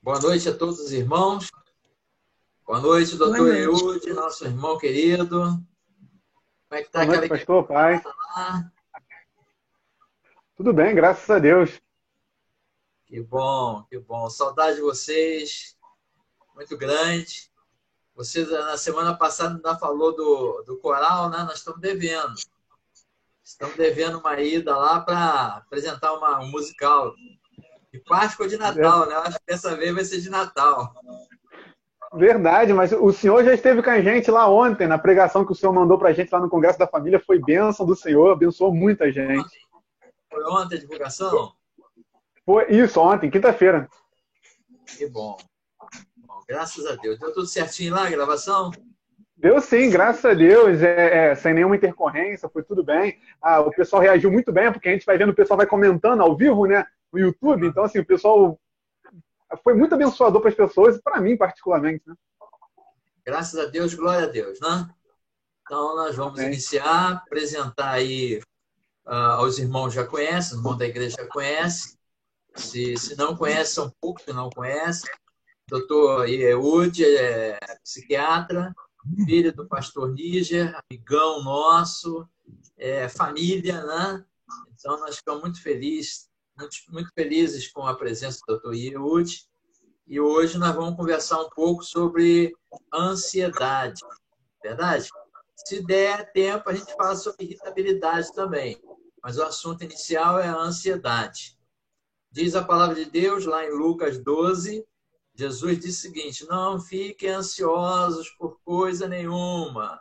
Boa noite a todos os irmãos. Boa noite, Boa doutor noite. Eude, nosso irmão querido. Como é que está Boa aquela noite, igreja pastor, pai. lá? Tudo bem, graças a Deus. Que bom, que bom. Saudade de vocês, muito grande. Você, na semana passada, ainda falou do coral, né? Nós estamos devendo. Estamos devendo uma ida lá para apresentar um musical. De Páscoa ou de Natal, né? Acho que dessa vez vai ser de Natal. Verdade, mas o senhor já esteve com a gente lá ontem, na pregação que o senhor mandou para a gente lá no Congresso da Família. Foi bênção do Senhor, abençoou muita gente. Foi ontem a divulgação? Foi isso, ontem, quinta-feira. Que bom. Bom. Graças a Deus. Deu tudo certinho lá a gravação? Deu sim, graças a Deus, sem nenhuma intercorrência, foi tudo bem. O pessoal reagiu muito bem, porque a gente vai vendo, o pessoal vai comentando ao vivo, né, no YouTube. Então, assim, o pessoal foi muito abençoador para as pessoas e para mim, particularmente, né? Graças a Deus, glória a Deus, né? Então, nós vamos Amém. iniciar, apresentar aí aos irmãos já conhecem, os irmãos da igreja já conhecem. Se não conhecem, são poucos que não conhecem. Doutor Eude é psiquiatra, filho do pastor Níger, amigão nosso, família, né? Então, nós ficamos muito felizes, muito felizes com a presença do doutor Eude. E hoje nós vamos conversar um pouco sobre ansiedade, verdade? Se der tempo, a gente fala sobre irritabilidade também. Mas o assunto inicial é a ansiedade. Diz a palavra de Deus lá em Lucas 12, Jesus diz o seguinte: não fiquem ansiosos por coisa nenhuma,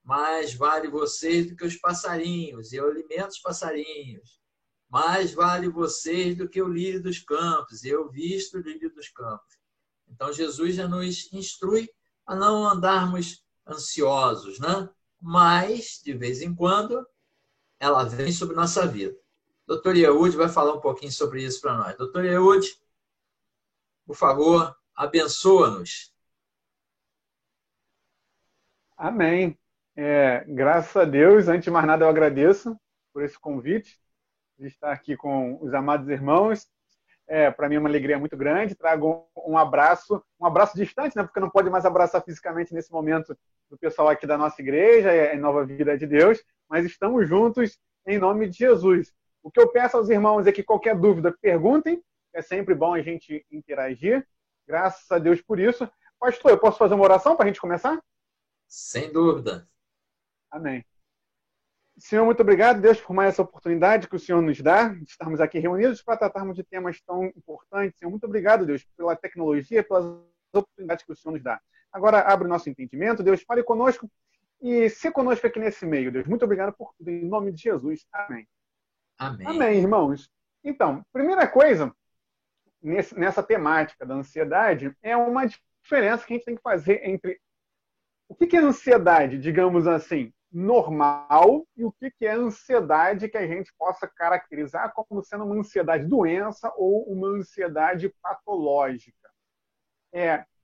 mais vale vocês do que os passarinhos, e eu alimento os passarinhos. Mais vale vocês do que o lírio dos campos, e eu visto o lírio dos campos. Então, Jesus já nos instrui a não andarmos ansiosos, né? Mas, de vez em quando, ela vem sobre nossa vida. Doutor Eude vai falar um pouquinho sobre isso para nós. Doutor Eude, por favor, abençoa-nos. Amém. Graças a Deus, antes de mais nada eu agradeço por esse convite de estar aqui com os amados irmãos. Para mim é uma alegria muito grande. Trago um abraço distante, né? Porque não pode mais abraçar fisicamente nesse momento do pessoal aqui da nossa igreja, em Nova Vida de Deus, mas estamos juntos em nome de Jesus. O que eu peço aos irmãos é que qualquer dúvida, perguntem. É sempre bom a gente interagir. Graças a Deus por isso. Pastor, eu posso fazer uma oração para a gente começar? Sem dúvida. Amém. Senhor, muito obrigado, Deus, por mais essa oportunidade que o Senhor nos dá de estarmos aqui reunidos para tratarmos de temas tão importantes. Senhor, muito obrigado, Deus, pela tecnologia, pelas oportunidades que o Senhor nos dá. Agora, abre o nosso entendimento, Deus, fale conosco e se conosco aqui nesse meio, Deus. Muito obrigado por tudo, em nome de Jesus. Amém. Amém. Amém, irmãos. Então, primeira coisa, nessa temática da ansiedade, é uma diferença que a gente tem que fazer entre o que é ansiedade, digamos assim, normal, e o que é ansiedade que a gente possa caracterizar como sendo uma ansiedade doença ou uma ansiedade patológica.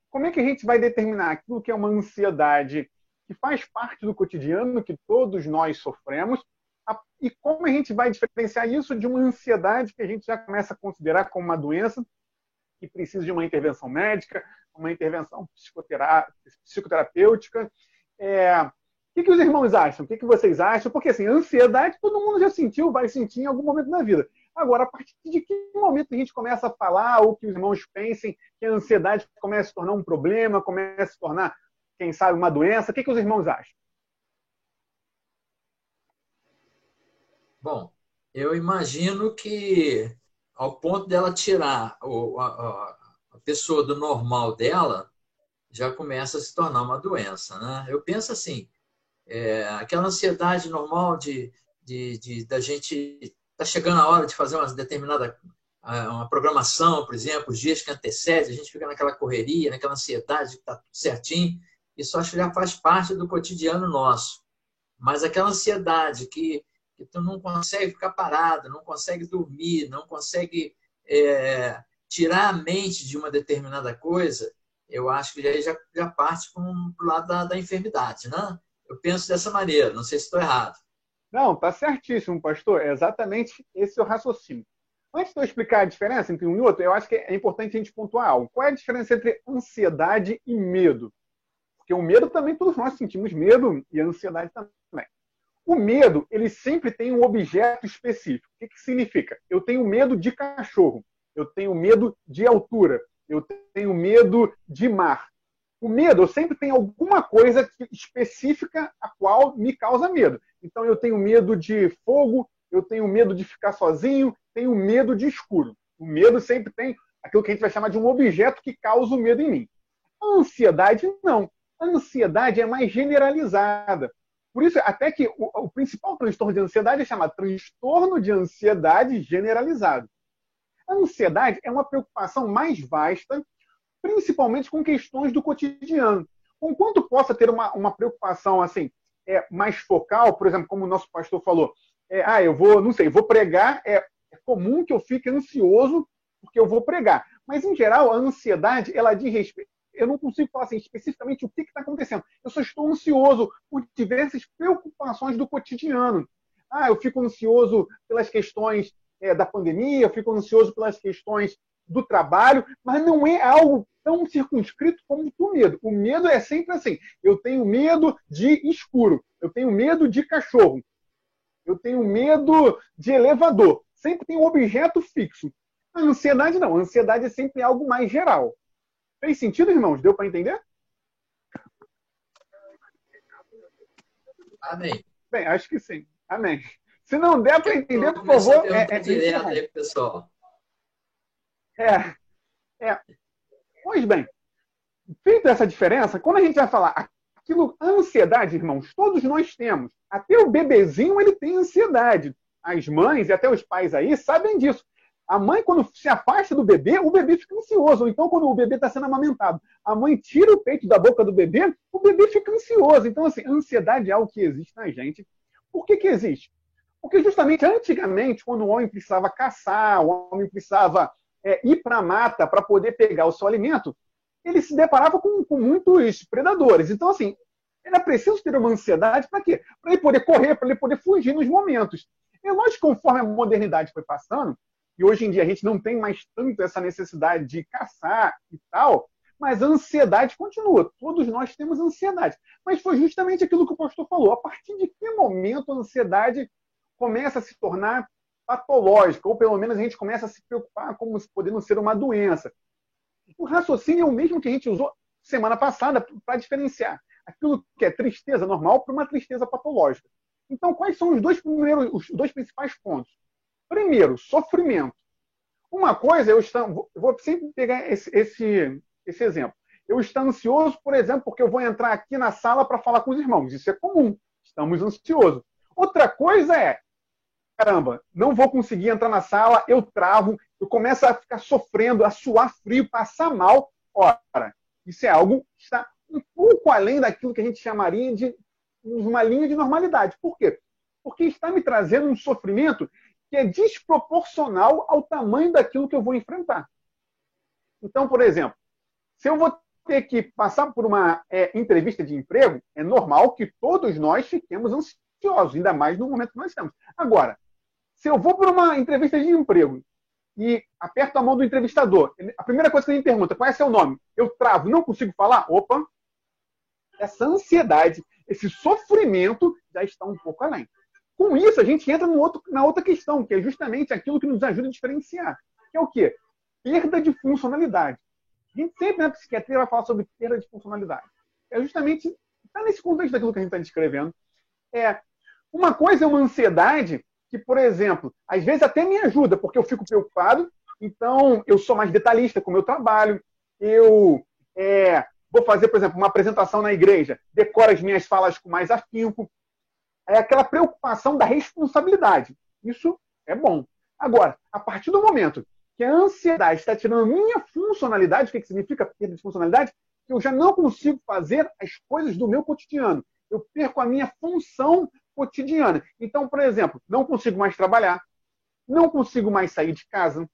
Como é que a gente vai determinar aquilo que é uma ansiedade que faz parte do cotidiano, que todos nós sofremos, e como a gente vai diferenciar isso de uma ansiedade que a gente já começa a considerar como uma doença que precisa de uma intervenção médica, uma intervenção psicoterapêutica. O que os irmãos acham? O que vocês acham? Porque, assim, ansiedade todo mundo já sentiu, vai sentir em algum momento da vida. Agora, a partir de que momento a gente começa a falar, ou que os irmãos pensem que a ansiedade começa a se tornar um problema, começa a se tornar, quem sabe, uma doença? O que os irmãos acham? Bom, eu imagino que, ao ponto dela tirar a pessoa do normal dela, já começa a se tornar uma doença, né? Eu penso assim, aquela ansiedade normal da gente tá chegando a hora de fazer uma determinada uma programação, por exemplo, os dias que antecedem, a gente fica naquela correria, naquela ansiedade de que está tudo certinho. Isso acho que já faz parte do cotidiano nosso. Mas aquela ansiedade que tu não consegue ficar parado, não consegue dormir, não consegue tirar a mente de uma determinada coisa, eu acho que aí já parte para o lado da enfermidade, né? Eu penso dessa maneira, não sei se estou errado. Não, está certíssimo, pastor. É exatamente esse o raciocínio. Antes de eu explicar a diferença entre um e outro, eu acho que é importante a gente pontuar algo. Qual é a diferença entre ansiedade e medo? Porque o medo também, todos nós sentimos medo e a ansiedade também. O medo, ele sempre tem um objeto específico. O que significa? Eu tenho medo de cachorro, eu tenho medo de altura, eu tenho medo de mar. O medo, eu sempre tenho alguma coisa específica a qual me causa medo. Então, eu tenho medo de fogo, eu tenho medo de ficar sozinho, tenho medo de escuro. O medo sempre tem aquilo que a gente vai chamar de um objeto que causa o medo em mim. A ansiedade, não. A ansiedade é mais generalizada. Por isso, até que o principal transtorno de ansiedade é chamado transtorno de ansiedade generalizado. A ansiedade é uma preocupação mais vasta, principalmente com questões do cotidiano. Enquanto possa ter uma preocupação assim, mais focal, por exemplo, como o nosso pastor falou, eu vou pregar, é comum que eu fique ansioso porque eu vou pregar. Mas, em geral, a ansiedade, ela diz respeito. Eu não consigo falar assim, especificamente o que está acontecendo. Eu só estou ansioso por diversas preocupações do cotidiano. Eu fico ansioso pelas questões da pandemia, eu fico ansioso pelas questões do trabalho, mas não é algo tão circunscrito como o medo. O medo é sempre assim. Eu tenho medo de escuro, eu tenho medo de cachorro, eu tenho medo de elevador. Sempre tem um objeto fixo. A ansiedade não. A ansiedade é sempre algo mais geral. Fez sentido, irmãos? Deu para entender? Amém. Bem, acho que sim. Amém. Se não der para entender, por favor... direto aí, pessoal. Pois bem, feita essa diferença, quando a gente vai falar a ansiedade, irmãos, todos nós temos. Até o bebezinho, ele tem ansiedade. As mães e até os pais aí sabem disso. A mãe, quando se afasta do bebê, o bebê fica ansioso. Ou então, quando o bebê está sendo amamentado, a mãe tira o peito da boca do bebê, o bebê fica ansioso. Então, assim, a ansiedade é algo que existe na gente. Por que existe? Porque justamente antigamente, quando o homem precisava caçar, o homem precisava ir para a mata para poder pegar o seu alimento, ele se deparava com muitos predadores. Então, assim, era preciso ter uma ansiedade para quê? Para ele poder correr, para ele poder fugir nos momentos. E lógico, conforme a modernidade foi passando, e hoje em dia a gente não tem mais tanto essa necessidade de caçar e tal, mas a ansiedade continua. Todos nós temos ansiedade. Mas foi justamente aquilo que o pastor falou. A partir de que momento a ansiedade começa a se tornar patológica, ou pelo menos a gente começa a se preocupar como se podendo ser uma doença? O raciocínio é o mesmo que a gente usou semana passada para diferenciar aquilo que é tristeza normal para uma tristeza patológica. Então, quais são os dois principais pontos? Primeiro, sofrimento. Uma coisa, eu vou sempre pegar esse exemplo. Eu estou ansioso, por exemplo, porque eu vou entrar aqui na sala para falar com os irmãos. Isso é comum. Estamos ansiosos. Outra coisa é, caramba, não vou conseguir entrar na sala, eu travo, eu começo a ficar sofrendo, a suar frio, passar mal. Ora, isso é algo que está um pouco além daquilo que a gente chamaria de uma linha de normalidade. Por quê? Porque está me trazendo um sofrimento que é desproporcional ao tamanho daquilo que eu vou enfrentar. Então, por exemplo, se eu vou ter que passar por uma entrevista de emprego, é normal que todos nós fiquemos ansiosos, ainda mais no momento que nós estamos. Agora, se eu vou para uma entrevista de emprego e aperto a mão do entrevistador, a primeira coisa que ele me pergunta, qual é seu nome? Eu travo, não consigo falar? Opa! Essa ansiedade, esse sofrimento já está um pouco além. Com isso, a gente entra na outra questão, que é justamente aquilo que nos ajuda a diferenciar, que é o quê? Perda de funcionalidade. A gente sempre na psiquiatria vai falar sobre perda de funcionalidade. É justamente, está nesse contexto daquilo que a gente está descrevendo. Uma coisa é uma ansiedade que, por exemplo, às vezes até me ajuda, porque eu fico preocupado, então eu sou mais detalhista com o meu trabalho, eu vou fazer, por exemplo, uma apresentação na igreja, decoro as minhas falas com mais afinco. É aquela preocupação da responsabilidade. Isso é bom. Agora, a partir do momento que a ansiedade está tirando a minha funcionalidade, o que significa perda de funcionalidade? Que eu já não consigo fazer as coisas do meu cotidiano. Eu perco a minha função cotidiana. Então, por exemplo, não consigo mais trabalhar, não consigo mais sair de casa,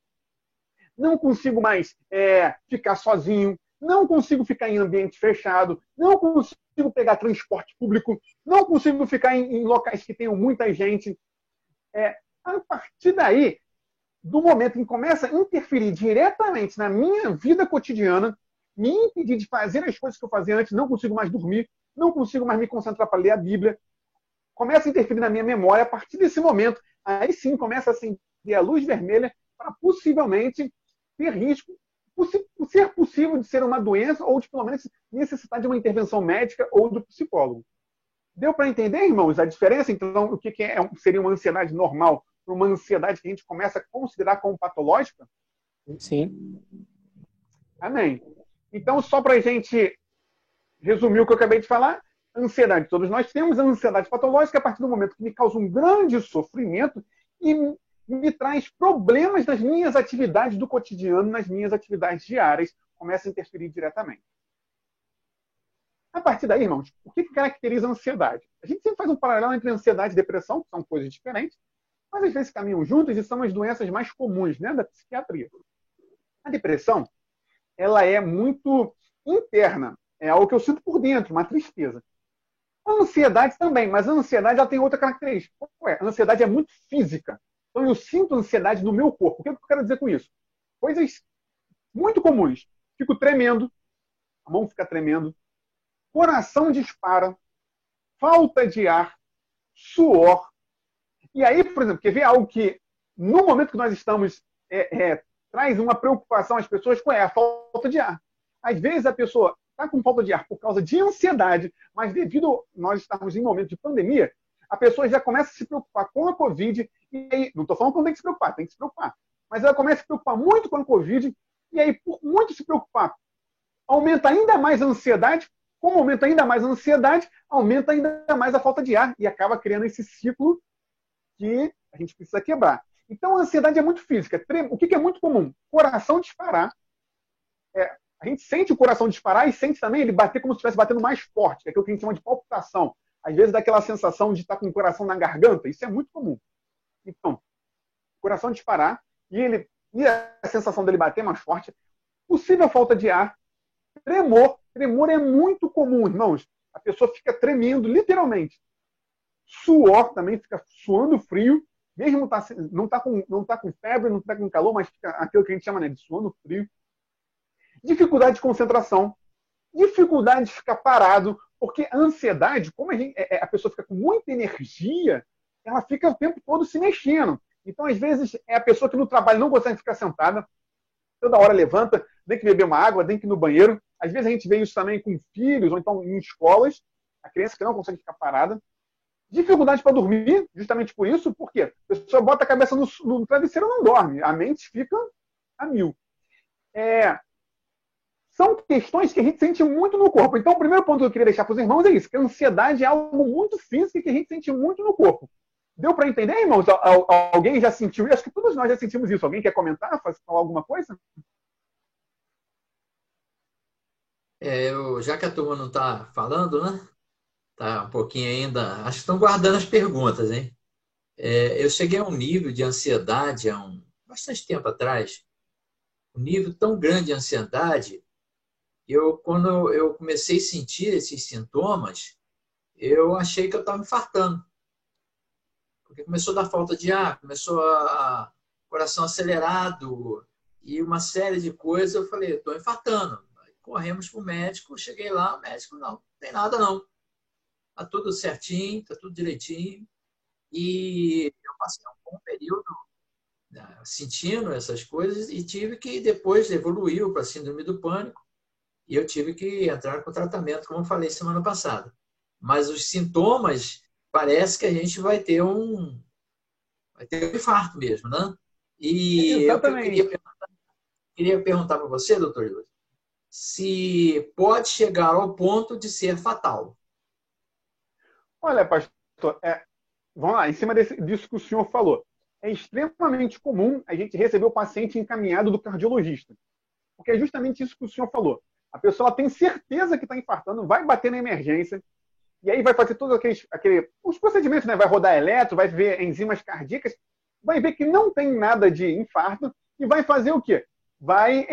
não consigo mais ficar sozinho, não consigo ficar em ambiente fechado, não consigo pegar transporte público, não consigo ficar em locais que tenham muita gente. A partir daí, do momento em que começa a interferir diretamente na minha vida cotidiana, me impedir de fazer as coisas que eu fazia antes, não consigo mais dormir, não consigo mais me concentrar para ler a Bíblia, começa a interferir na minha memória, a partir desse momento, aí sim começa a acender a luz vermelha para possivelmente ter risco, ser possível de ser uma doença ou de, pelo menos, necessitar de uma intervenção médica ou do psicólogo. Deu para entender, irmãos, a diferença? Então, o que seria uma ansiedade normal para uma ansiedade que a gente começa a considerar como patológica? Sim. Amém. Então, só para a gente resumir o que eu acabei de falar, ansiedade, todos nós temos a ansiedade patológica a partir do momento que me causa um grande sofrimento e me traz problemas nas minhas atividades do cotidiano, nas minhas atividades diárias, começa a interferir diretamente. A partir daí, irmãos, o que caracteriza a ansiedade? A gente sempre faz um paralelo entre ansiedade e depressão, que são coisas diferentes, mas às vezes caminham juntas e são as doenças mais comuns, né, da psiquiatria. A depressão, ela é muito interna, é algo que eu sinto por dentro, uma tristeza. A ansiedade também, mas a ansiedade ela tem outra característica. A ansiedade é muito física. Então eu sinto ansiedade no meu corpo. O que eu quero dizer com isso? Coisas muito comuns. Fico tremendo, a mão fica tremendo, coração dispara, falta de ar, suor. E aí, por exemplo, quer ver algo que, no momento que nós estamos, traz uma preocupação às pessoas, qual é a falta de ar. Às vezes a pessoa está com falta de ar por causa de ansiedade, mas devido a nós estarmos em momento de pandemia, a pessoa já começa a se preocupar com a Covid, e aí, não estou falando que não tem que se preocupar, tem que se preocupar, mas ela começa a se preocupar muito com a Covid, e aí, por muito se preocupar, aumenta ainda mais a ansiedade, como aumenta ainda mais a ansiedade, aumenta ainda mais a falta de ar, e acaba criando esse ciclo que a gente precisa quebrar. Então, a ansiedade é muito física. O que é muito comum? Coração disparar. A gente sente o coração disparar e sente também ele bater como se estivesse batendo mais forte, que é aquilo que a gente chama de palpitação. Às vezes dá aquela sensação de estar com o coração na garganta. Isso é muito comum. Então, coração disparar e a sensação dele bater mais forte. Possível falta de ar. Tremor. Tremor é muito comum, irmãos. A pessoa fica tremendo, literalmente. Suor também, fica suando frio. Mesmo não está com febre, não está com calor, mas fica aquilo que a gente chama, né, de suando frio. Dificuldade de concentração, dificuldade de ficar parado, porque a ansiedade, como a pessoa fica com muita energia, ela fica o tempo todo se mexendo. Então, às vezes, é a pessoa que no trabalho não consegue ficar sentada, toda hora levanta, tem que beber uma água, tem que ir no banheiro. Às vezes a gente vê isso também com filhos, ou então em escolas, a criança que não consegue ficar parada. Dificuldade para dormir, justamente por isso, porque a pessoa bota a cabeça no travesseiro e não dorme, a mente fica a mil. São questões que a gente sente muito no corpo. Então, o primeiro ponto que eu queria deixar para os irmãos é isso, que a ansiedade é algo muito físico e que a gente sente muito no corpo. Deu para entender, irmãos? Alguém já sentiu isso? Acho que todos nós já sentimos isso. Alguém quer comentar, falar alguma coisa? Já que a turma não está falando, né? Está um pouquinho ainda... Acho que estão guardando as perguntas, hein? Eu cheguei a um nível de ansiedade há bastante tempo atrás, um nível tão grande de ansiedade, quando eu comecei a sentir esses sintomas, eu achei que eu estava infartando. Porque começou a dar falta de ar, começou a coração acelerado e uma série de coisas. Eu falei, estou infartando. Corremos para o médico, cheguei lá, o médico, não tem nada não. Está tudo certinho, está tudo direitinho. E eu passei um bom período sentindo essas coisas e tive que, depois, evoluiu para a síndrome do pânico e eu tive que entrar com tratamento, como eu falei semana passada. Mas os sintomas, parece que a gente vai ter um infarto mesmo, né? E eu queria perguntar para você, doutor Yuri, se pode chegar ao ponto de ser fatal. Olha, pastor, vamos lá, em cima disso que o senhor falou. É extremamente comum a gente receber o paciente encaminhado do cardiologista. Porque é justamente isso que o senhor falou. A pessoa tem certeza que está infartando, vai bater na emergência, e aí vai fazer todos os procedimentos, né? Vai rodar eletro, vai ver enzimas cardíacas, vai ver que não tem nada de infarto, e vai fazer o quê? Vai,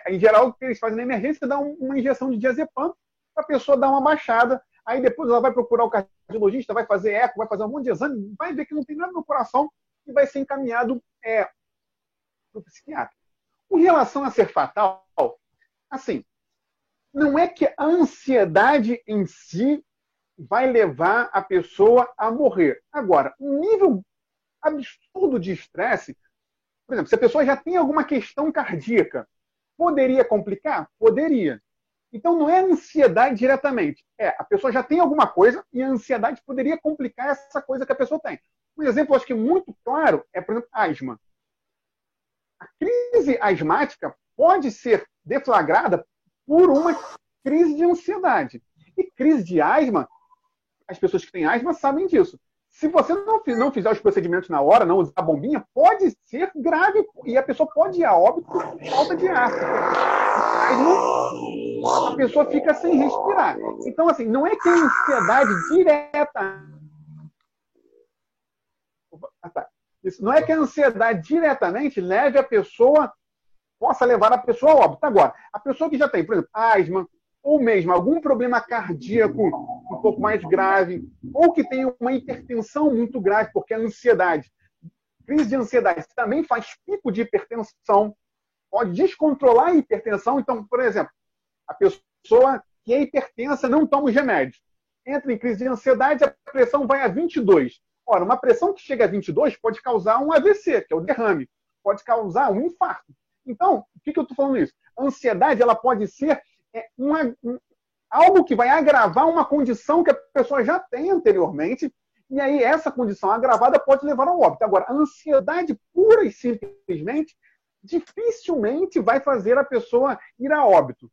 em geral, o que eles fazem na emergência é dar uma injeção de diazepam para a pessoa dar uma baixada, aí depois ela vai procurar o cardiologista, vai fazer eco, vai fazer um monte de exame, vai ver que não tem nada no coração, e vai ser encaminhado para o psiquiatra. Com relação a ser fatal, assim, não é que a ansiedade em si vai levar a pessoa a morrer. Agora, um nível absurdo de estresse, por exemplo, se a pessoa já tem alguma questão cardíaca, poderia complicar? Poderia. Então, não é ansiedade diretamente. A pessoa já tem alguma coisa e a ansiedade poderia complicar essa coisa que a pessoa tem. Um exemplo, acho que muito claro, é, por exemplo, asma. A crise asmática pode ser deflagrada por uma crise de ansiedade. E crise de asma, as pessoas que têm asma sabem disso. Se você não fizer os procedimentos na hora, não usar a bombinha, pode ser grave e a pessoa pode ir a óbito por falta de ar. A pessoa fica sem respirar. Então, assim, não é que a ansiedade direta... Isso não é que a ansiedade diretamente leve a pessoa, possa levar a pessoa a óbito. Agora, a pessoa que já tem, por exemplo, asma, ou mesmo algum problema cardíaco um pouco mais grave, ou que tem uma hipertensão muito grave, porque a ansiedade, crise de ansiedade também faz pico de hipertensão, pode descontrolar a hipertensão. Então, por exemplo, a pessoa que é hipertensa não toma os remédios. Entra em crise de ansiedade, a pressão vai a 22. Ora, uma pressão que chega a 22 pode causar um AVC, que é o derrame. Pode causar um infarto. Então, por que eu estou falando isso? A ansiedade ela pode ser algo que vai agravar uma condição que a pessoa já tem anteriormente, e aí essa condição agravada pode levar ao óbito. Agora, a ansiedade pura e simplesmente dificilmente vai fazer a pessoa ir a óbito.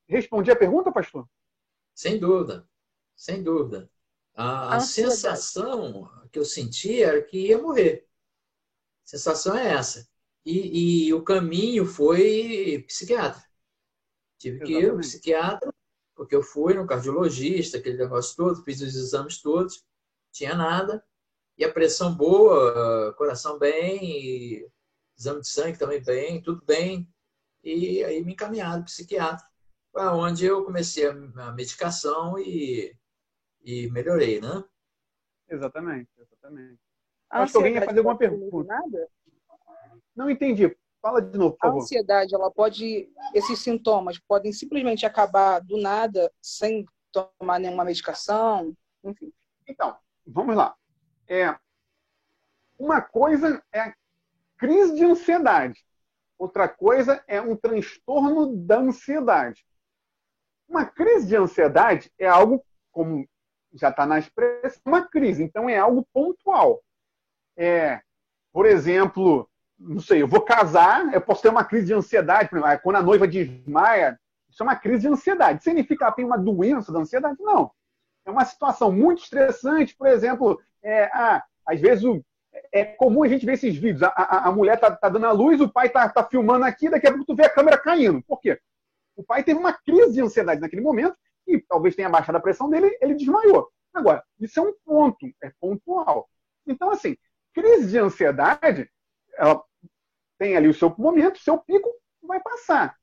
Respondi a pergunta, pastor? Sem dúvida, sem dúvida. A sensação que eu senti era que ia morrer. A sensação é essa. E o caminho foi psiquiatra. Tive que ir ao psiquiatra, porque eu fui no cardiologista, aquele negócio todo, fiz os exames todos, tinha nada. E a pressão boa, coração bem, exame de sangue também bem, tudo bem. E aí me encaminharam para o psiquiatra, onde eu comecei a medicação e melhorei, né? Exatamente. Acho que alguém ia fazer alguma pergunta. Não entendi. Fala de novo, por favor. A ansiedade, esses sintomas podem simplesmente acabar do nada, sem tomar nenhuma medicação, enfim. Então, vamos lá. Uma coisa é crise de ansiedade. Outra coisa é um transtorno da ansiedade. Uma crise de ansiedade é algo, como já está na expressão, uma crise. Então, é algo pontual. Por exemplo, não sei, eu vou casar, eu posso ter uma crise de ansiedade. Quando a noiva desmaia, isso é uma crise de ansiedade. Significa que ela tem uma doença da ansiedade? Não. É uma situação muito estressante. Por exemplo, às vezes é comum a gente ver esses vídeos. A mulher está dando a luz, o pai está filmando aqui, daqui a pouco tu vê a câmera caindo. Por quê? O pai teve uma crise de ansiedade naquele momento e talvez tenha baixado a pressão dele, ele desmaiou. Agora, isso é um ponto, é pontual. Então, assim, crise de ansiedade, ela tem ali o seu momento, o seu pico, vai passar.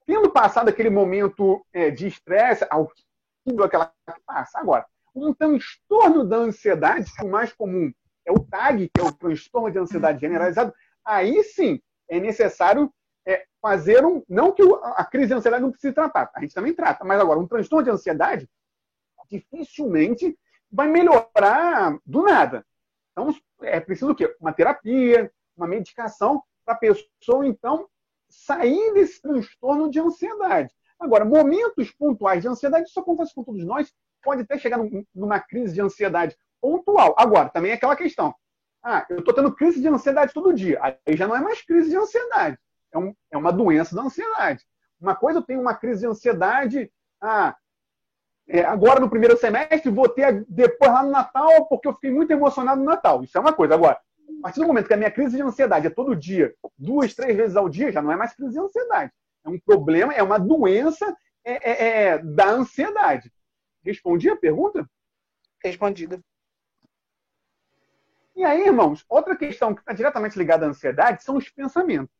Tendo passado aquele momento de estresse, aquela que passa. Agora, um transtorno da ansiedade, o mais comum é o TAG, que é o transtorno de ansiedade generalizado, aí sim é necessário fazer não que a crise de ansiedade não precise tratar, a gente também trata, mas agora, um transtorno de ansiedade dificilmente vai melhorar do nada. Então, é preciso o quê? Uma terapia, uma medicação para a pessoa, então, sair desse transtorno de ansiedade. Agora, momentos pontuais de ansiedade, isso acontece com todos nós, pode até chegar numa crise de ansiedade pontual. Agora, também é aquela questão. Eu estou tendo crise de ansiedade todo dia. Aí já não é mais crise de ansiedade. É uma doença da ansiedade. Uma coisa, eu tenho uma crise de ansiedade, agora no primeiro semestre, vou ter depois lá no Natal, porque eu fiquei muito emocionado no Natal. Isso é uma coisa. Agora, a partir do momento que a minha crise de ansiedade é todo dia, 2, 3 vezes ao dia, já não é mais crise de ansiedade. É um problema, é uma doença da ansiedade. Respondi a pergunta? Respondida. E aí, irmãos, outra questão que está diretamente ligada à ansiedade são os pensamentos.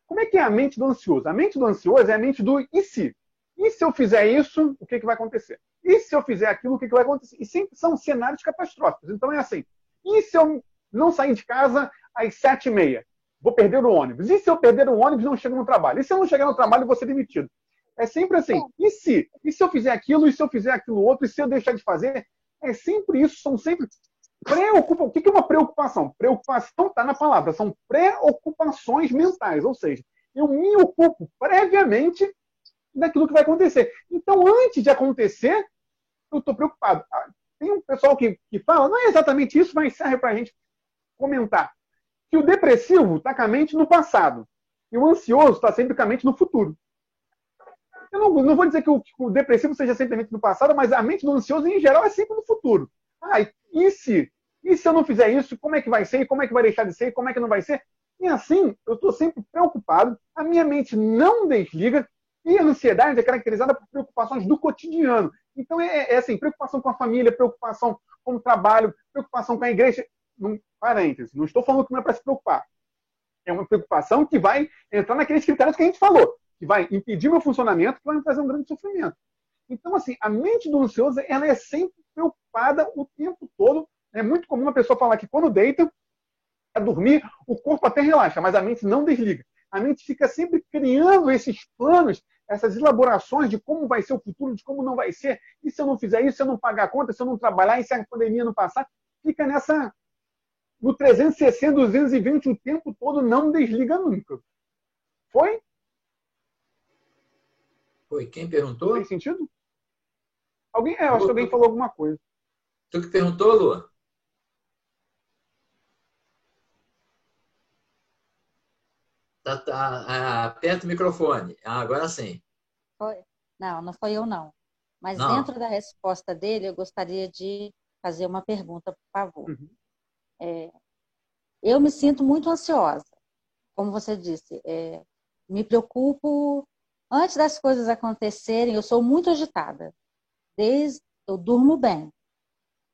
Como é que é a mente do ansioso? A mente do ansioso é a mente do e se? E se eu fizer isso, o que vai acontecer? E se eu fizer aquilo, o que vai acontecer? E sempre são cenários catastróficos. Então é assim, e se eu não sair de casa às 7h30? vou perder o ônibus. E se eu perder o ônibus, não chego no trabalho? E se eu não chegar no trabalho, eu vou ser demitido? É sempre assim. E se? E se eu fizer aquilo? E se eu fizer aquilo outro? E se eu deixar de fazer? É sempre isso. São sempre preocupações. O que é uma preocupação? Preocupação está na palavra. São preocupações mentais. Ou seja, eu me ocupo previamente daquilo que vai acontecer. Então, antes de acontecer, eu estou preocupado. Tem um pessoal que fala, não é exatamente isso, mas serve para a gente comentar, que o depressivo está com a mente no passado e o ansioso está sempre com a mente no futuro. Eu não vou dizer que o depressivo seja sempre a mente no passado, mas a mente do ansioso, em geral, é sempre no futuro. E se eu não fizer isso, como é que vai ser? Como é que vai deixar de ser? Como é que não vai ser? E assim, eu estou sempre preocupado, a minha mente não desliga, e a ansiedade é caracterizada por preocupações do cotidiano. Então, é assim, preocupação com a família, preocupação com o trabalho, preocupação com a igreja. Parênteses, não estou falando que não é para se preocupar. É uma preocupação que vai entrar naqueles critérios que a gente falou, que vai impedir meu funcionamento, que vai me trazer um grande sofrimento. Então, assim, a mente do ansioso, ela é sempre preocupada o tempo todo. É muito comum a pessoa falar que quando deita, a dormir, o corpo até relaxa, mas a mente não desliga. A mente fica sempre criando esses planos, essas elaborações de como vai ser o futuro, de como não vai ser. E se eu não fizer isso, se eu não pagar a conta, se eu não trabalhar, e se a pandemia não passar, fica no 360, 220 o tempo todo, não desliga nunca. Foi? Foi. Quem perguntou? Tem sentido? Eu acho que alguém falou alguma coisa. Tu que perguntou, Lu? Aperta o microfone. Agora sim. Foi. Não foi eu, não. Mas Não. dentro da resposta dele, eu gostaria de fazer uma pergunta, por favor. Uhum. Eu me sinto muito ansiosa. Como você disse, me preocupo antes das coisas acontecerem. Eu sou muito agitada. Eu durmo bem,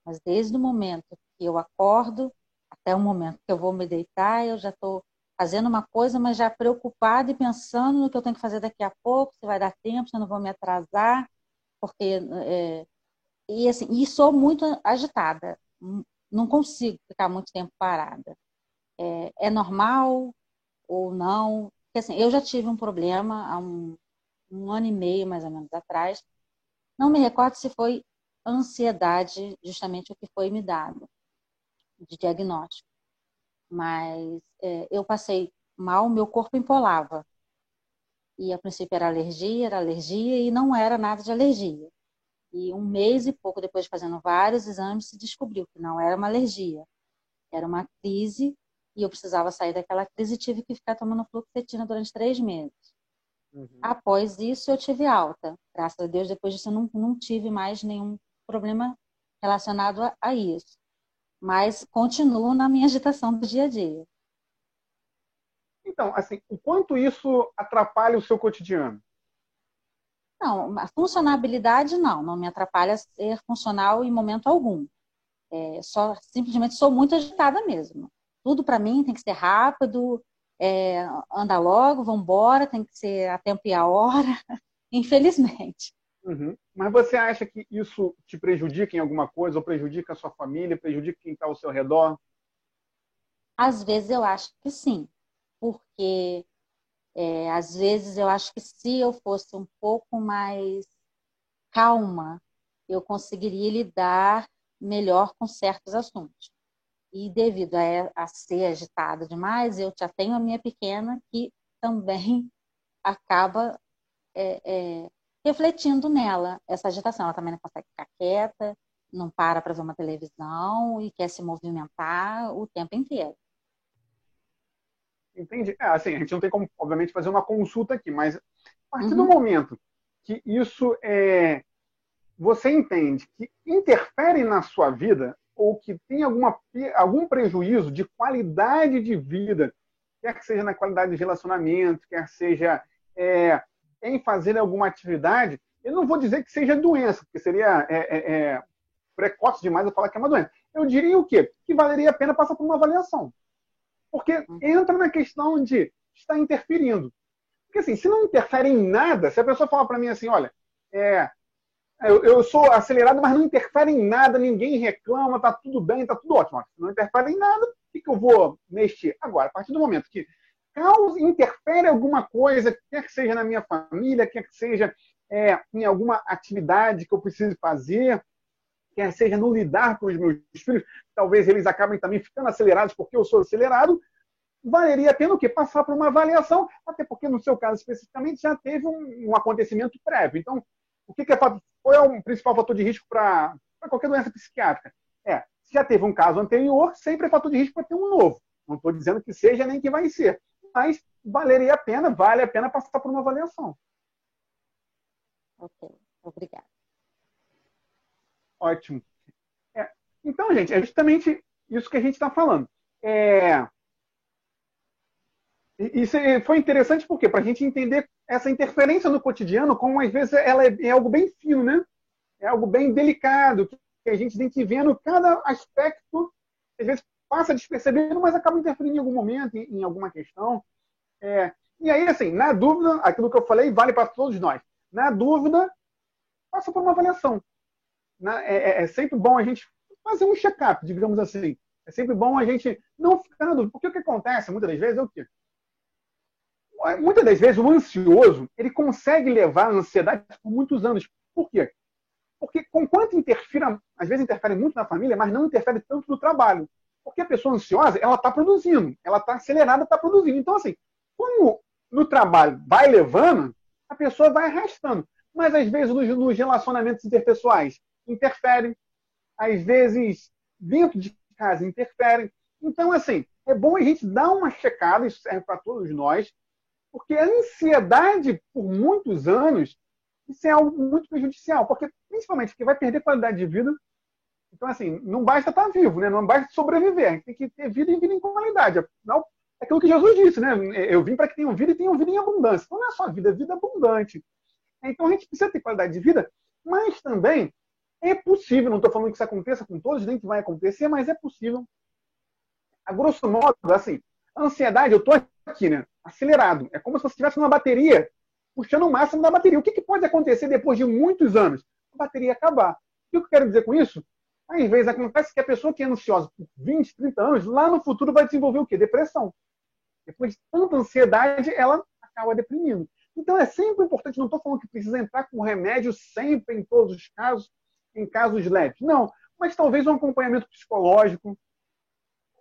mas desde o momento que eu acordo até o momento que eu vou me deitar, eu já estou fazendo uma coisa, mas já preocupada e pensando no que eu tenho que fazer daqui a pouco, se vai dar tempo, se eu não vou me atrasar, porque e sou muito agitada. Não consigo ficar muito tempo parada. É normal ou não? Porque, assim, eu já tive um problema há um ano e meio, mais ou menos, atrás. Não me recordo se foi ansiedade, justamente o que foi me dado de diagnóstico. Mas eu passei mal, meu corpo empolava. E a princípio era alergia, e não era nada de alergia. E um mês e pouco depois de fazendo vários exames, se descobriu que não era uma alergia. Era uma crise, e eu precisava sair daquela crise e tive que ficar tomando fluoxetina durante 3 meses. Uhum. Após isso, eu tive alta. Graças a Deus, depois disso, eu não tive mais nenhum problema relacionado a isso. Mas continuo na minha agitação do dia a dia. Então, assim, o quanto isso atrapalha o seu cotidiano? Não, a funcionabilidade não me atrapalha ser funcional em momento algum. Simplesmente sou muito agitada mesmo. Tudo para mim tem que ser rápido, anda logo, vamos embora, tem que ser a tempo e a hora, infelizmente. Uhum. Mas você acha que isso te prejudica em alguma coisa, ou prejudica a sua família, prejudica quem está ao seu redor? Às vezes eu acho que sim, porque às vezes eu acho que se eu fosse um pouco mais calma, eu conseguiria lidar melhor com certos assuntos. E devido a ser agitada demais, eu já tenho a minha pequena que também acaba refletindo nela essa agitação. Ela também não consegue ficar quieta, não para ver uma televisão e quer se movimentar o tempo inteiro. Entendi. Assim, a gente não tem como, obviamente, fazer uma consulta aqui, mas a partir do momento que isso você entende que interfere na sua vida ou que tem algum prejuízo de qualidade de vida, quer que seja na qualidade de relacionamento, quer seja em fazer alguma atividade, eu não vou dizer que seja doença, porque seria precoce demais eu falar que é uma doença. Eu diria o quê? Que valeria a pena passar por uma avaliação. Porque entra na questão de estar interferindo. Porque assim, se não interfere em nada, se a pessoa falar para mim assim, olha, eu sou acelerado, mas não interfere em nada, ninguém reclama, tá tudo bem, tá tudo ótimo. Se não interfere em nada, que eu vou mexer? Agora, a partir do momento que interfere alguma coisa, quer que seja na minha família, quer que seja em alguma atividade que eu precise fazer, quer seja no lidar com os meus filhos, talvez eles acabem também ficando acelerados porque eu sou acelerado, valeria a pena o quê? Passar por uma avaliação, até porque no seu caso especificamente já teve um acontecimento prévio. Então, qual é o principal fator de risco para qualquer doença psiquiátrica? Se já teve um caso anterior, sempre é fator de risco para ter um novo. Não estou dizendo que seja nem que vai ser, mas vale a pena passar por uma avaliação. Ok, obrigada. Ótimo. Então, gente, é justamente isso que a gente está falando. Isso foi interessante porque para a gente entender essa interferência no cotidiano, como às vezes ela é algo bem fino, né? É algo bem delicado, que a gente tem que ir vendo cada aspecto, às vezes passa despercebendo, mas acaba interferindo em algum momento, em alguma questão. E aí, assim, na dúvida, aquilo que eu falei vale para todos nós. Na dúvida, passa por uma avaliação. É sempre bom a gente fazer um check-up, digamos assim. É sempre bom a gente não ficar na dúvida. Porque o que acontece, muitas das vezes, é o quê? Muitas das vezes, o ansioso, ele consegue levar a ansiedade por muitos anos. Por quê? Porque, conquanto às vezes interfere muito na família, mas não interfere tanto no trabalho. Porque a pessoa ansiosa, ela está produzindo. Ela está acelerada, está produzindo. Então, assim, como no trabalho vai levando, a pessoa vai arrastando. Mas, às vezes, nos relacionamentos interpessoais, interferem. Às vezes, dentro de casa, interferem. Então, assim, é bom a gente dar uma checada, isso serve para todos nós, porque a ansiedade, por muitos anos, isso é algo muito prejudicial, porque, principalmente, porque vai perder qualidade de vida. Então, assim, não basta estar vivo, né? Não basta sobreviver, a gente tem que ter vida e vida em qualidade. Afinal, é aquilo que Jesus disse, né? Eu vim para que tenham vida e tenham vida em abundância. Então, não é só vida, é vida abundante. Então, a gente precisa ter qualidade de vida, mas também é possível, não estou falando que isso aconteça com todos, nem que vai acontecer, mas é possível. A grosso modo, assim, a ansiedade, eu estou aqui, né? Acelerado. É como se você estivesse numa bateria, puxando o máximo da bateria. O que pode acontecer depois de muitos anos? A bateria acabar. O que eu quero dizer com isso? Às vezes acontece que a pessoa que é ansiosa por 20, 30 anos, lá no futuro vai desenvolver o quê? Depressão. Depois de tanta ansiedade, ela acaba deprimindo. Então é sempre importante, não estou falando que precisa entrar com remédio sempre, em todos os casos, em casos leves. Não, mas talvez um acompanhamento psicológico,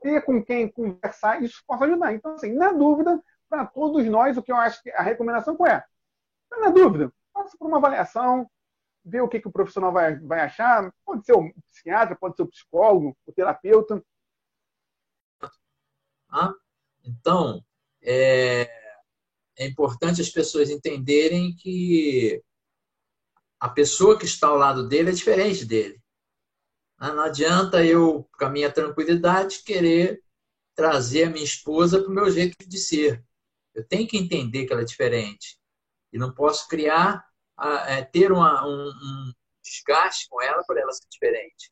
ter com quem conversar, isso possa ajudar. Então, assim, na dúvida, para todos nós, o que eu acho que a recomendação qual é? Na dúvida, passa por uma avaliação, ver o que o profissional vai achar. Pode ser o psiquiatra, pode ser o psicólogo, o terapeuta. Então, é importante as pessoas entenderem que a pessoa que está ao lado dele é diferente dele. Não adianta eu, com a minha tranquilidade, querer trazer a minha esposa para o meu jeito de ser. Eu tenho que entender que ela é diferente. E não posso ter um desgaste com ela por ela ser diferente.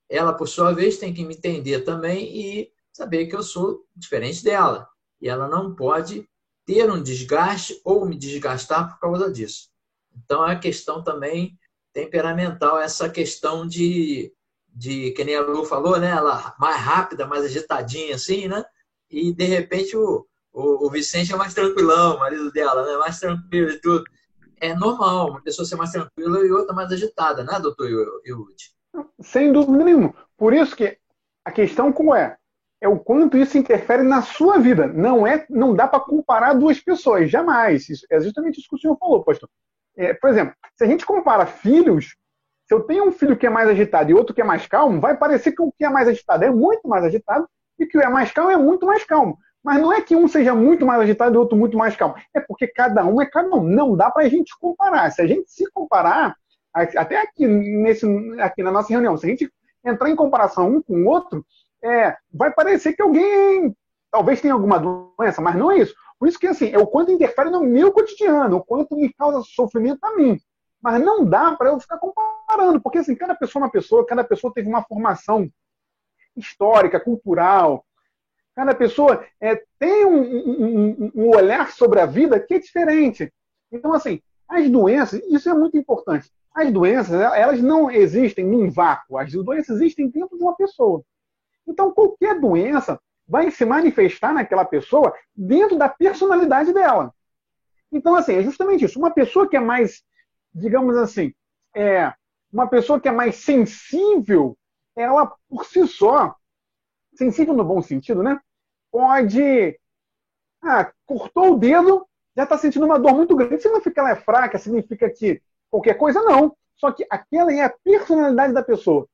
Ela, por sua vez, tem que me entender também e saber que eu sou diferente dela. E ela não pode ter um desgaste ou me desgastar por causa disso. Então, é a questão também temperamental, essa questão de que nem a Lu falou, né? Ela mais rápida, mais agitadinha, assim, né? E, de repente, o Vicente é mais tranquilão, o marido dela, né? Mais tranquilo e tudo. É normal uma pessoa ser mais tranquila e outra mais agitada, né, doutor Yudi? Sem dúvida nenhuma. Por isso que a questão qual é? É o quanto isso interfere na sua vida. Não dá para comparar duas pessoas, jamais. É justamente isso que o senhor falou, pastor. Por exemplo, se a gente compara filhos, se eu tenho um filho que é mais agitado e outro que é mais calmo, vai parecer que o que é mais agitado é muito mais agitado e que o que é mais calmo é muito mais calmo. Mas não é que um seja muito mais agitado e o outro muito mais calmo. É porque cada um é cada um. Não dá para a gente comparar. Se a gente se comparar, até aqui na nossa reunião, se a gente entrar em comparação um com o outro, vai parecer que alguém talvez tenha alguma doença, mas não é isso. Por isso que assim, é o quanto interfere no meu cotidiano, o quanto me causa sofrimento a mim. Mas não dá para eu ficar comparando, porque assim, cada pessoa é uma pessoa, cada pessoa teve uma formação histórica, cultural, cada pessoa tem um olhar sobre a vida que é diferente. Então, assim, as doenças, isso é muito importante. As doenças, elas não existem num vácuo. As doenças existem dentro de uma pessoa. Então, qualquer doença vai se manifestar naquela pessoa dentro da personalidade dela. Então, assim, é justamente isso. Uma pessoa que é mais, digamos assim, uma pessoa que é mais sensível, ela por si só, sensível no bom sentido, né? Pode... cortou o dedo, já está sentindo uma dor muito grande. Significa que ela é fraca, significa que qualquer coisa, não. Só que aquela é a personalidade da pessoa.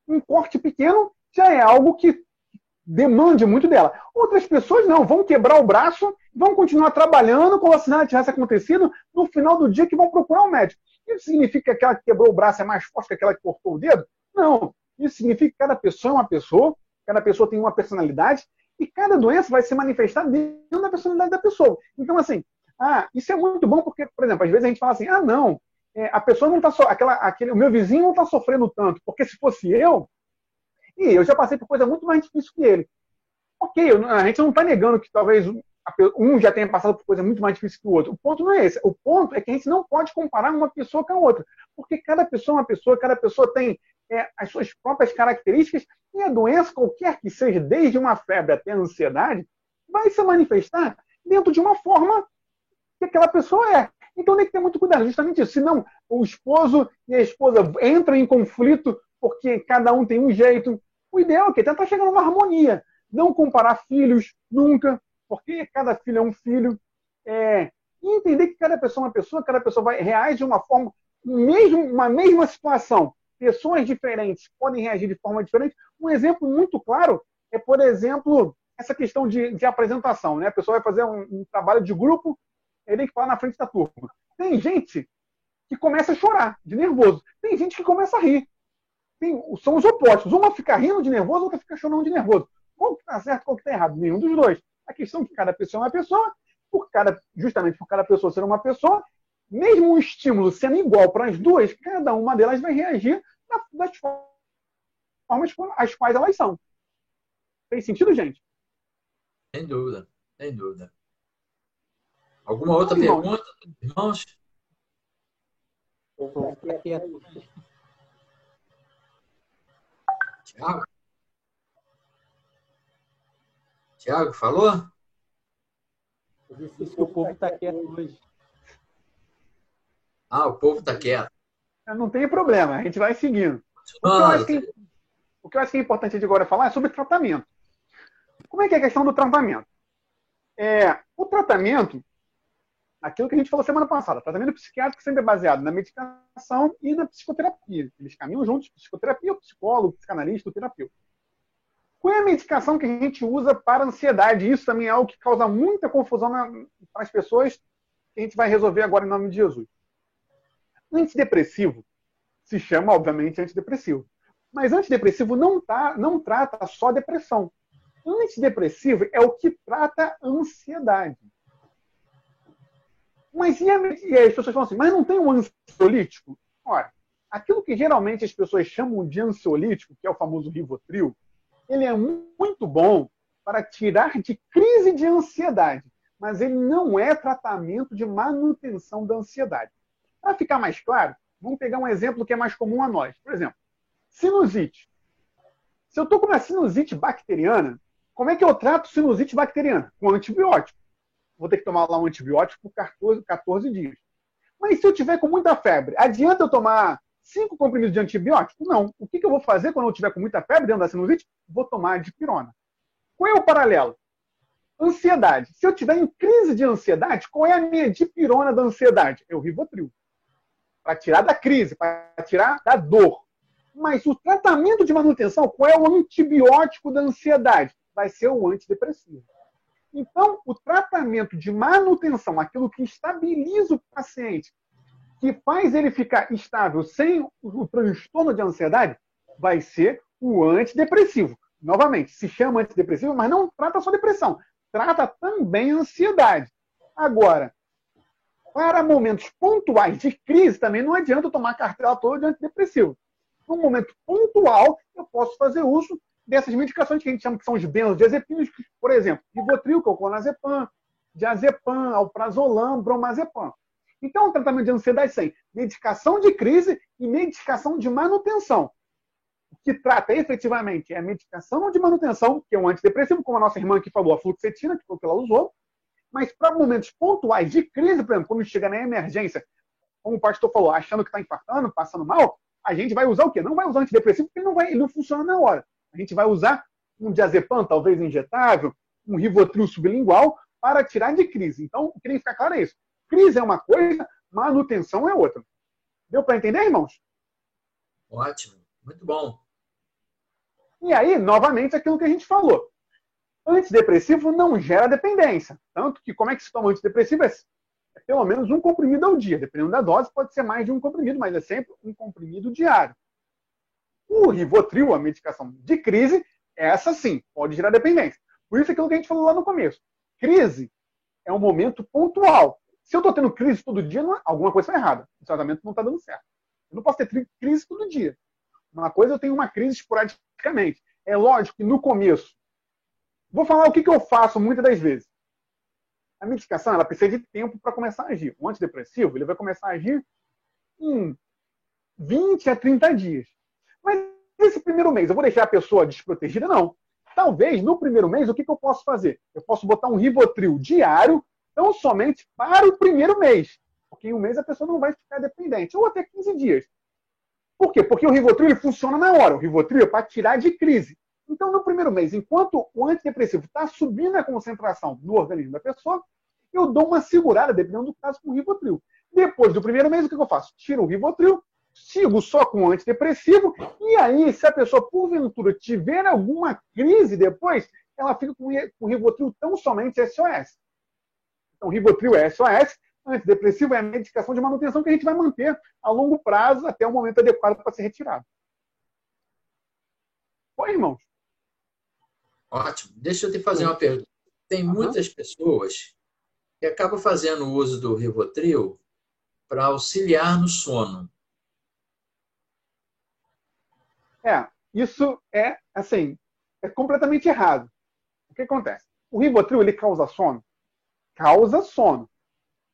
Um corte pequeno já é algo que demande muito dela. Outras pessoas não, vão quebrar o braço, vão continuar trabalhando como se nada tivesse acontecido, no final do dia que vão procurar um médico. Isso significa que aquela que quebrou o braço é mais forte que aquela que cortou o dedo? Não. Isso significa que cada pessoa é uma pessoa, cada pessoa tem uma personalidade, e cada doença vai se manifestar dentro da personalidade da pessoa. Então, assim, isso é muito bom porque, por exemplo, às vezes a gente fala assim, não, a pessoa não está o meu vizinho não está sofrendo tanto, porque se fosse eu já passei por coisa muito mais difícil que ele. Ok, a gente não está negando que talvez um já tenha passado por coisa muito mais difícil que o outro. O ponto não é esse. O ponto é que a gente não pode comparar uma pessoa com a outra. Porque cada pessoa é uma pessoa, cada pessoa tem as suas próprias características e a doença, qualquer que seja, desde uma febre até a ansiedade, vai se manifestar dentro de uma forma que aquela pessoa é. Então tem que ter muito cuidado, justamente isso. Senão o esposo e a esposa entram em conflito porque cada um tem um jeito. O ideal é que tentar chegar numa harmonia. Não comparar filhos, nunca, porque cada filho é um filho. E entender que cada pessoa é uma pessoa, cada pessoa reage de uma forma, uma mesma situação. Pessoas diferentes podem reagir de forma diferente. Um exemplo muito claro é, por exemplo, essa questão de apresentação. Né? A pessoa vai fazer um trabalho de grupo, ele tem que falar na frente da turma. Tem gente que começa a chorar, de nervoso. Tem gente que começa a rir. São os opostos. Uma fica rindo de nervoso, outra fica chorando de nervoso. Qual que está certo, qual que está errado? Nenhum dos dois. A questão é que cada pessoa é uma pessoa, justamente por cada pessoa ser uma pessoa, mesmo o estímulo sendo igual para as duas, cada uma delas vai reagir das formas as quais elas são. Fez sentido, gente? Sem dúvida, sem dúvida. Alguma outra pergunta, irmãos? Tiago, falou? Eu disse que o povo está quieto hoje. O povo está quieto. Não tem problema, a gente vai seguindo. O que eu acho que é importante agora falar é sobre tratamento. Como é que é a questão do tratamento? O tratamento, aquilo que a gente falou semana passada, tratamento psiquiátrico sempre é baseado na medicação e na psicoterapia. Eles caminham juntos, psicoterapia, o psicólogo, o psicanalista, o terapeuta. Qual é a medicação que a gente usa para ansiedade? Isso também é algo que causa muita confusão para as pessoas, que a gente vai resolver agora em nome de Jesus. Antidepressivo se chama, obviamente, antidepressivo. Mas antidepressivo não trata só depressão. Antidepressivo é o que trata a ansiedade. Mas e as pessoas falam assim, mas não tem um ansiolítico? Ora, aquilo que geralmente as pessoas chamam de ansiolítico, que é o famoso Rivotril, ele é muito bom para tirar de crise de ansiedade, mas ele não é tratamento de manutenção da ansiedade. Para ficar mais claro, vamos pegar um exemplo que é mais comum a nós. Por exemplo, sinusite. Se eu estou com uma sinusite bacteriana, como é que eu trato sinusite bacteriana? Com antibiótico. Vou ter que tomar lá um antibiótico por 14 dias. Mas se eu tiver com muita febre, adianta eu tomar 5 comprimidos de antibiótico? Não. O que eu vou fazer quando eu tiver com muita febre dentro da sinusite? Vou tomar dipirona. Qual é o paralelo? Ansiedade. Se eu tiver em crise de ansiedade, qual é a minha dipirona da ansiedade? É o Rivotril. Para tirar da crise, para tirar da dor. Mas o tratamento de manutenção, qual é o antibiótico da ansiedade? Vai ser o antidepressivo. Então, o tratamento de manutenção, aquilo que estabiliza o paciente, que faz ele ficar estável sem o transtorno de ansiedade, vai ser o antidepressivo. Novamente, se chama antidepressivo, mas não trata só depressão, trata também ansiedade. Agora, para momentos pontuais de crise, também não adianta eu tomar a cartela toda de antidepressivo. Num momento pontual, eu posso fazer uso dessas medicações que a gente chama que são os benzodiazepínicos, por exemplo, Rivotril, que é o clonazepam, diazepam, alprazolam, bromazepam. Então, o tratamento de ansiedade tem medicação de crise e medicação de manutenção. O que trata efetivamente é a medicação de manutenção, que é um antidepressivo, como a nossa irmã que falou, a fluoxetina, que foi o que ela usou. Mas para momentos pontuais de crise, por exemplo, quando chega na emergência, como o pastor falou, achando que está infartando, passando mal, a gente vai usar o quê? Não vai usar antidepressivo, porque ele não funciona na hora. A gente vai usar um diazepam, talvez injetável, um Rivotril sublingual, para tirar de crise. Então, o que tem que ficar claro é isso. Crise é uma coisa, manutenção é outra. Deu para entender, irmãos? Ótimo, muito bom. E aí, novamente, aquilo que a gente falou. Antidepressivo não gera dependência. Tanto que, como é que se toma antidepressivo? É pelo menos um comprimido ao dia. Dependendo da dose, pode ser mais de um comprimido, mas é sempre um comprimido diário. O Rivotril, a medicação de crise, essa sim, pode gerar dependência. Por isso é aquilo que a gente falou lá no começo. Crise é um momento pontual. Se eu estou tendo crise todo dia, alguma coisa está errada. O tratamento não está dando certo. Eu não posso ter crise todo dia. Uma coisa, eu tenho uma crise esporadicamente. É lógico que no começo, vou falar o que eu faço muitas das vezes. A medicação ela precisa de tempo para começar a agir. O antidepressivo ele vai começar a agir em 20 a 30 dias. Mas nesse primeiro mês, eu vou deixar a pessoa desprotegida? Não. Talvez, no primeiro mês, o que eu posso fazer? Eu posso botar um Rivotril diário, tão somente para o primeiro mês. Porque em um mês a pessoa não vai ficar dependente. Ou até 15 dias. Por quê? Porque o Rivotril ele funciona na hora. O Rivotril é para tirar de crise. Então, no primeiro mês, enquanto o antidepressivo está subindo a concentração no organismo da pessoa, eu dou uma segurada, dependendo do caso, com o Rivotril. Depois do primeiro mês, o que eu faço? Tiro o Rivotril, sigo só com o antidepressivo, e aí, se a pessoa, porventura, tiver alguma crise depois, ela fica com o Rivotril tão somente SOS. Então, Rivotril é SOS, antidepressivo é a medicação de manutenção que a gente vai manter a longo prazo até o momento adequado para ser retirado. Oi, irmãos? Ótimo. Deixa eu te fazer uma pergunta. Tem muitas pessoas que acabam fazendo o uso do Rivotril para auxiliar no sono. Isso é, assim, é completamente errado. O que acontece? O Rivotril, ele causa sono? Causa sono.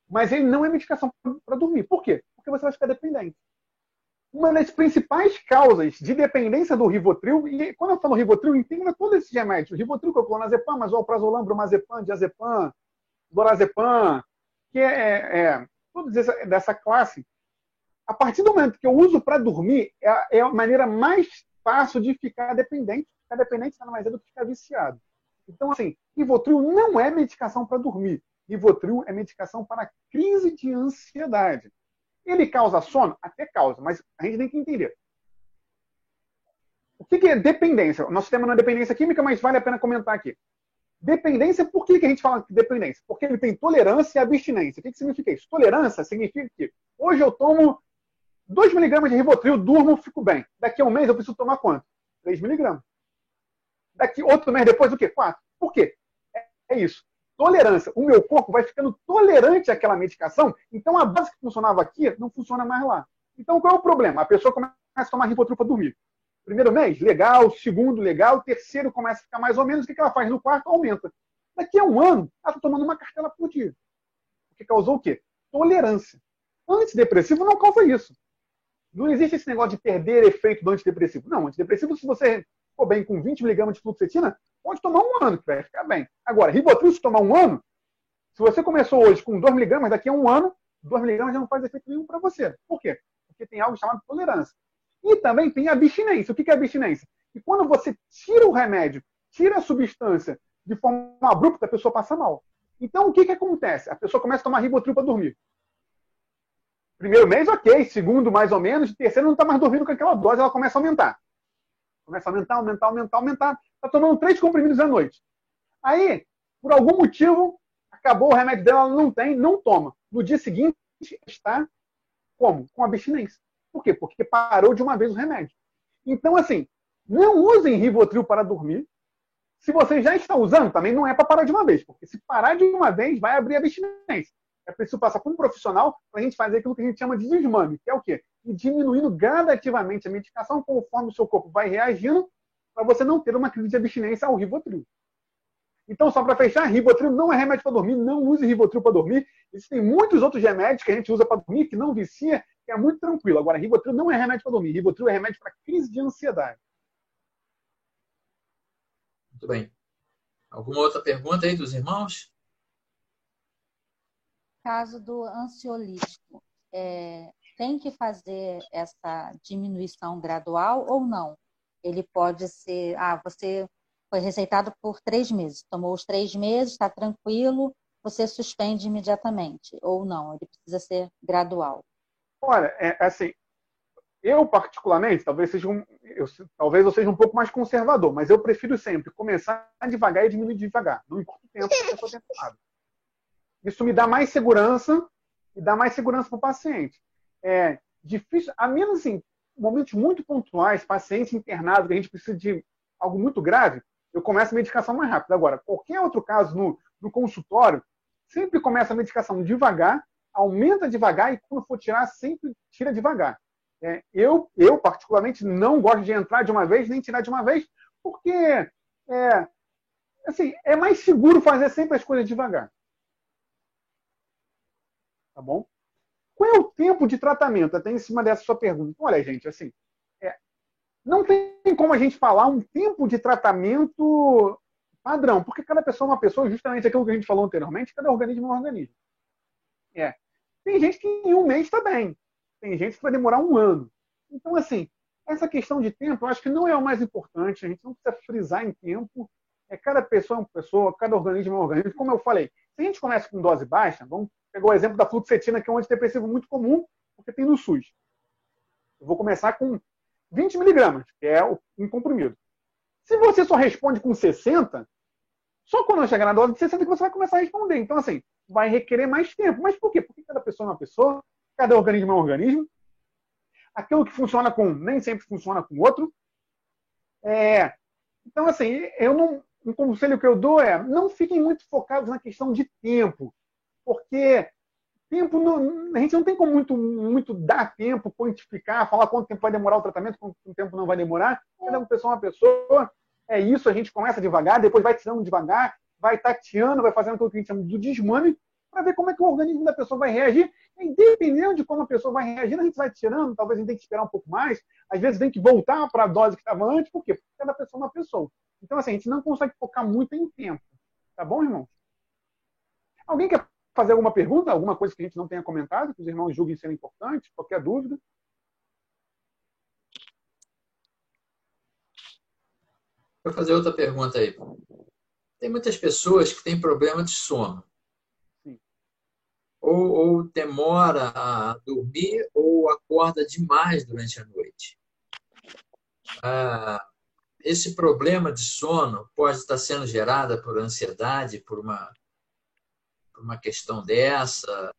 Mas ele não é medicação para dormir. Por quê? Porque você vai ficar dependente. Uma das principais causas de dependência do Rivotril, e quando eu falo Rivotril, entenda todos esses remédios. O Rivotril, que é o clonazepam, mas o alprazolam, bromazepam, diazepam, lorazepam, que todos dessa classe. A partir do momento que eu uso para dormir, é a maneira mais fácil de ficar dependente. Ficar dependente nada mais é do que ficar viciado. Então, assim, Rivotril não é medicação para dormir. Rivotril é medicação para crise de ansiedade. Ele causa sono? Até causa, mas a gente tem que entender. O que é dependência? O nosso tema não é dependência química, mas vale a pena comentar aqui. Dependência, por que a gente fala de dependência? Porque ele tem tolerância e abstinência. O que significa isso? Tolerância significa que hoje eu tomo 2 miligramas de Rivotril, durmo, fico bem. Daqui a um mês eu preciso tomar quanto? 3 miligramas. Daqui outro mês depois, o quê? 4. Por quê? É isso. Tolerância. O meu corpo vai ficando tolerante àquela medicação, então a base que funcionava aqui não funciona mais lá. Então qual é o problema? A pessoa começa a tomar Rivotril para dormir. Primeiro mês, legal. Segundo, legal. Terceiro, começa a ficar mais ou menos. O que ela faz no quarto? Aumenta. Daqui a um ano, ela está tomando uma cartela por dia. O que causou o quê? Tolerância. Antidepressivo não causa isso. Não existe esse negócio de perder efeito do antidepressivo. Não, antidepressivo, se você ficou bem com 20 miligramas de fluoxetina, pode tomar um ano, que vai ficar bem. Agora, Rivotril, se tomar um ano, se você começou hoje com 2 miligramas, daqui a um ano, 2 miligramas já não faz efeito nenhum para você. Por quê? Porque tem algo chamado tolerância. E também tem abstinência. O que é abstinência? E quando você tira o remédio, tira a substância de forma abrupta, a pessoa passa mal. Então, o que acontece? A pessoa começa a tomar Rivotril para dormir. Primeiro mês, ok. Segundo, mais ou menos. Terceiro, não está mais dormindo com aquela dose, ela começa a aumentar. Começa a aumentar. Está tomando 3 comprimidos à noite. Aí, por algum motivo, acabou o remédio dela, ela não toma. No dia seguinte, está como? Com abstinência. Por quê? Porque parou de uma vez o remédio. Então, assim, não usem Rivotril para dormir. Se você já está usando, também não é para parar de uma vez. Porque se parar de uma vez, vai abrir abstinência. É preciso passar por um profissional para a gente fazer aquilo que a gente chama de desmame, que é o quê? E diminuindo gradativamente a medicação conforme o seu corpo vai reagindo, para você não ter uma crise de abstinência ao Rivotril. Então, só para fechar, Rivotril não é remédio para dormir, não use Rivotril para dormir. Existem muitos outros remédios que a gente usa para dormir que não vicia, que é muito tranquilo. Agora, Rivotril não é remédio para dormir. Rivotril é remédio para crise de ansiedade. Muito bem. Alguma outra pergunta aí dos irmãos? Caso do ansiolítico, tem que fazer essa diminuição gradual ou não? Ele pode ser, você foi receitado por 3 meses, tomou os 3 meses, está tranquilo, você suspende imediatamente, ou não? Ele precisa ser gradual. Olha, assim, eu particularmente, talvez eu seja um pouco mais conservador, mas eu prefiro sempre começar devagar e diminuir devagar. Não importa o tempo que a pessoa tenha tomado. Isso me dá mais segurança e dá mais segurança para o paciente. É difícil, a menos assim, momentos muito pontuais, pacientes internados, que a gente precisa de algo muito grave, eu começo a medicação mais rápido. Agora, qualquer outro caso no consultório, sempre começa a medicação devagar, aumenta devagar e quando for tirar, sempre tira devagar. Eu particularmente, não gosto de entrar de uma vez, nem tirar de uma vez, porque assim, é mais seguro fazer sempre as coisas devagar. Tá bom? Qual é o tempo de tratamento? Até em cima dessa sua pergunta. Olha, gente, assim, não tem como a gente falar um tempo de tratamento padrão, porque cada pessoa é uma pessoa, justamente aquilo que a gente falou anteriormente, cada organismo é um organismo. Tem gente que em 1 mês está bem, tem gente que vai demorar 1 ano. Então, assim, essa questão de tempo, eu acho que não é o mais importante, a gente não precisa frisar em tempo, cada pessoa é uma pessoa, cada organismo é um organismo. Como eu falei, se a gente começa com dose baixa, vamos pegar o exemplo da fluoxetina, que é um antidepressivo muito comum, porque tem no SUS. Eu vou começar com 20 miligramas, que é um comprimido. Se você só responde com 60, só quando eu chegar na dose de 60 que você vai começar a responder. Então, assim, vai requerer mais tempo. Mas por quê? Porque cada pessoa é uma pessoa, cada organismo é um organismo. Aquilo que funciona com um nem sempre funciona com o outro. Então, assim, um conselho que eu dou não fiquem muito focados na questão de tempo, porque tempo a gente não tem como muito dar tempo, quantificar, falar quanto tempo vai demorar o tratamento, quanto tempo não vai demorar. Cada pessoa é uma pessoa, é isso, a gente começa devagar, depois vai tirando devagar, vai tateando, vai fazendo aquilo que a gente chama de desmame, para ver como é que o organismo da pessoa vai reagir. E dependendo de como a pessoa vai reagir, a gente vai tirando, talvez a gente tenha que esperar um pouco mais, às vezes tem que voltar para a dose que estava antes, por quê? Porque cada pessoa é uma pessoa. Então, assim, a gente não consegue focar muito em tempo. Tá bom, irmão? Alguém quer fazer alguma pergunta? Alguma coisa que a gente não tenha comentado, que os irmãos julguem ser importante? Qualquer dúvida? Vou fazer outra pergunta aí. Tem muitas pessoas que têm problema de sono. Sim. Ou demora a dormir ou acorda demais durante a noite. Esse problema de sono pode estar sendo gerado por ansiedade, por uma questão dessa.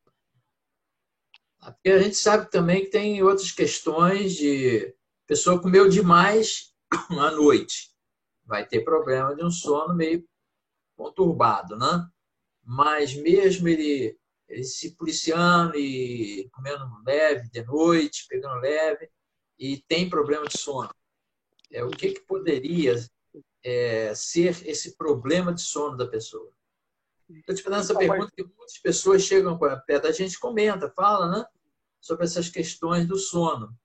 Porque a gente sabe também que tem outras questões de pessoa comeu demais à noite. Vai ter problema de um sono meio conturbado, né? Mas mesmo ele se policiando e comendo leve de noite, pegando leve, e tem problema de sono. O que poderia ser esse problema de sono da pessoa? Estou te fazendo essa pergunta que muitas pessoas chegam perto da gente, comenta, fala, né, sobre essas questões do sono.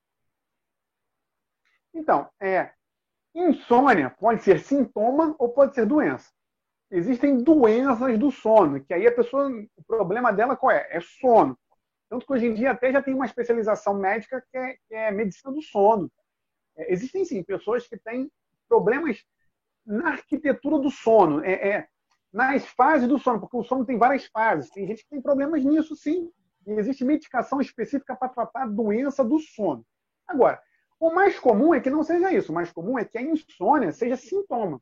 Então, insônia pode ser sintoma ou pode ser doença. Existem doenças do sono, que aí a pessoa, o problema dela qual é? É sono. Tanto que hoje em dia até já tem uma especialização médica que é medicina do sono. Existem sim pessoas que têm problemas na arquitetura do sono, nas fases do sono, porque o sono tem várias fases. Tem gente que tem problemas nisso sim. E existe medicação específica para tratar a doença do sono. Agora, o mais comum é que não seja isso. O mais comum é que a insônia seja sintoma.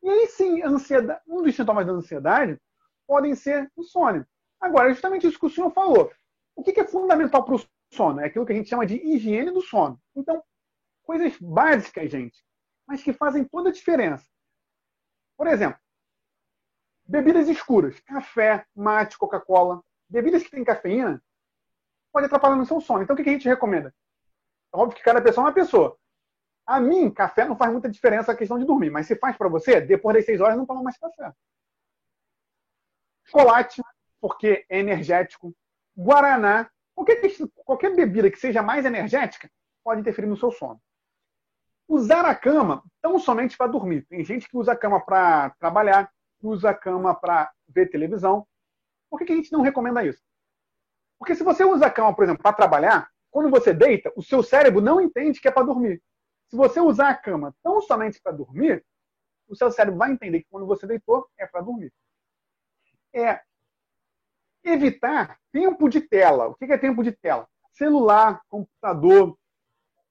E aí sim, ansiedade, um dos sintomas da ansiedade podem ser insônia. Agora, é justamente isso que o senhor falou. O que é fundamental para o sono? É aquilo que a gente chama de higiene do sono. Então, coisas básicas, gente, mas que fazem toda a diferença. Por exemplo, bebidas escuras, café, mate, Coca-Cola, bebidas que têm cafeína, pode atrapalhar no seu sono. Então, o que a gente recomenda? É óbvio que cada pessoa é uma pessoa. A mim, café não faz muita diferença na questão de dormir, mas se faz para você, depois das 6 horas não toma mais café. Chocolate, porque é energético. Guaraná, Qualquer bebida que seja mais energética pode interferir no seu sono. Usar a cama tão somente para dormir. Tem gente que usa a cama para trabalhar, que usa a cama para ver televisão. Por que a gente não recomenda isso? Porque se você usa a cama, por exemplo, para trabalhar, quando você deita, o seu cérebro não entende que é para dormir. Se você usar a cama tão somente para dormir, o seu cérebro vai entender que quando você deitou, é para dormir. Evitar tempo de tela. O que é tempo de tela? Celular, computador,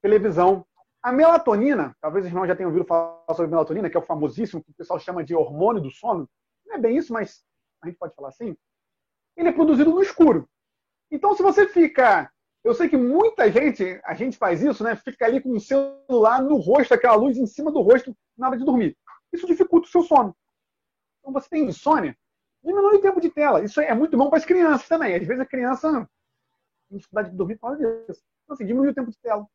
televisão. A melatonina, talvez os irmãos já tenham ouvido falar sobre melatonina, que é o famosíssimo, que o pessoal chama de hormônio do sono. Não é bem isso, mas a gente pode falar assim. Ele é produzido no escuro. Então, se você fica... Eu sei que muita gente, a gente faz isso, né? Fica ali com o celular no rosto, aquela luz em cima do rosto na hora de dormir. Isso dificulta o seu sono. Então, você tem insônia, diminui o tempo de tela. Isso é muito bom para as crianças também. Às vezes a criança tem dificuldade de dormir por causa disso. Então, assim, diminui o tempo de tela.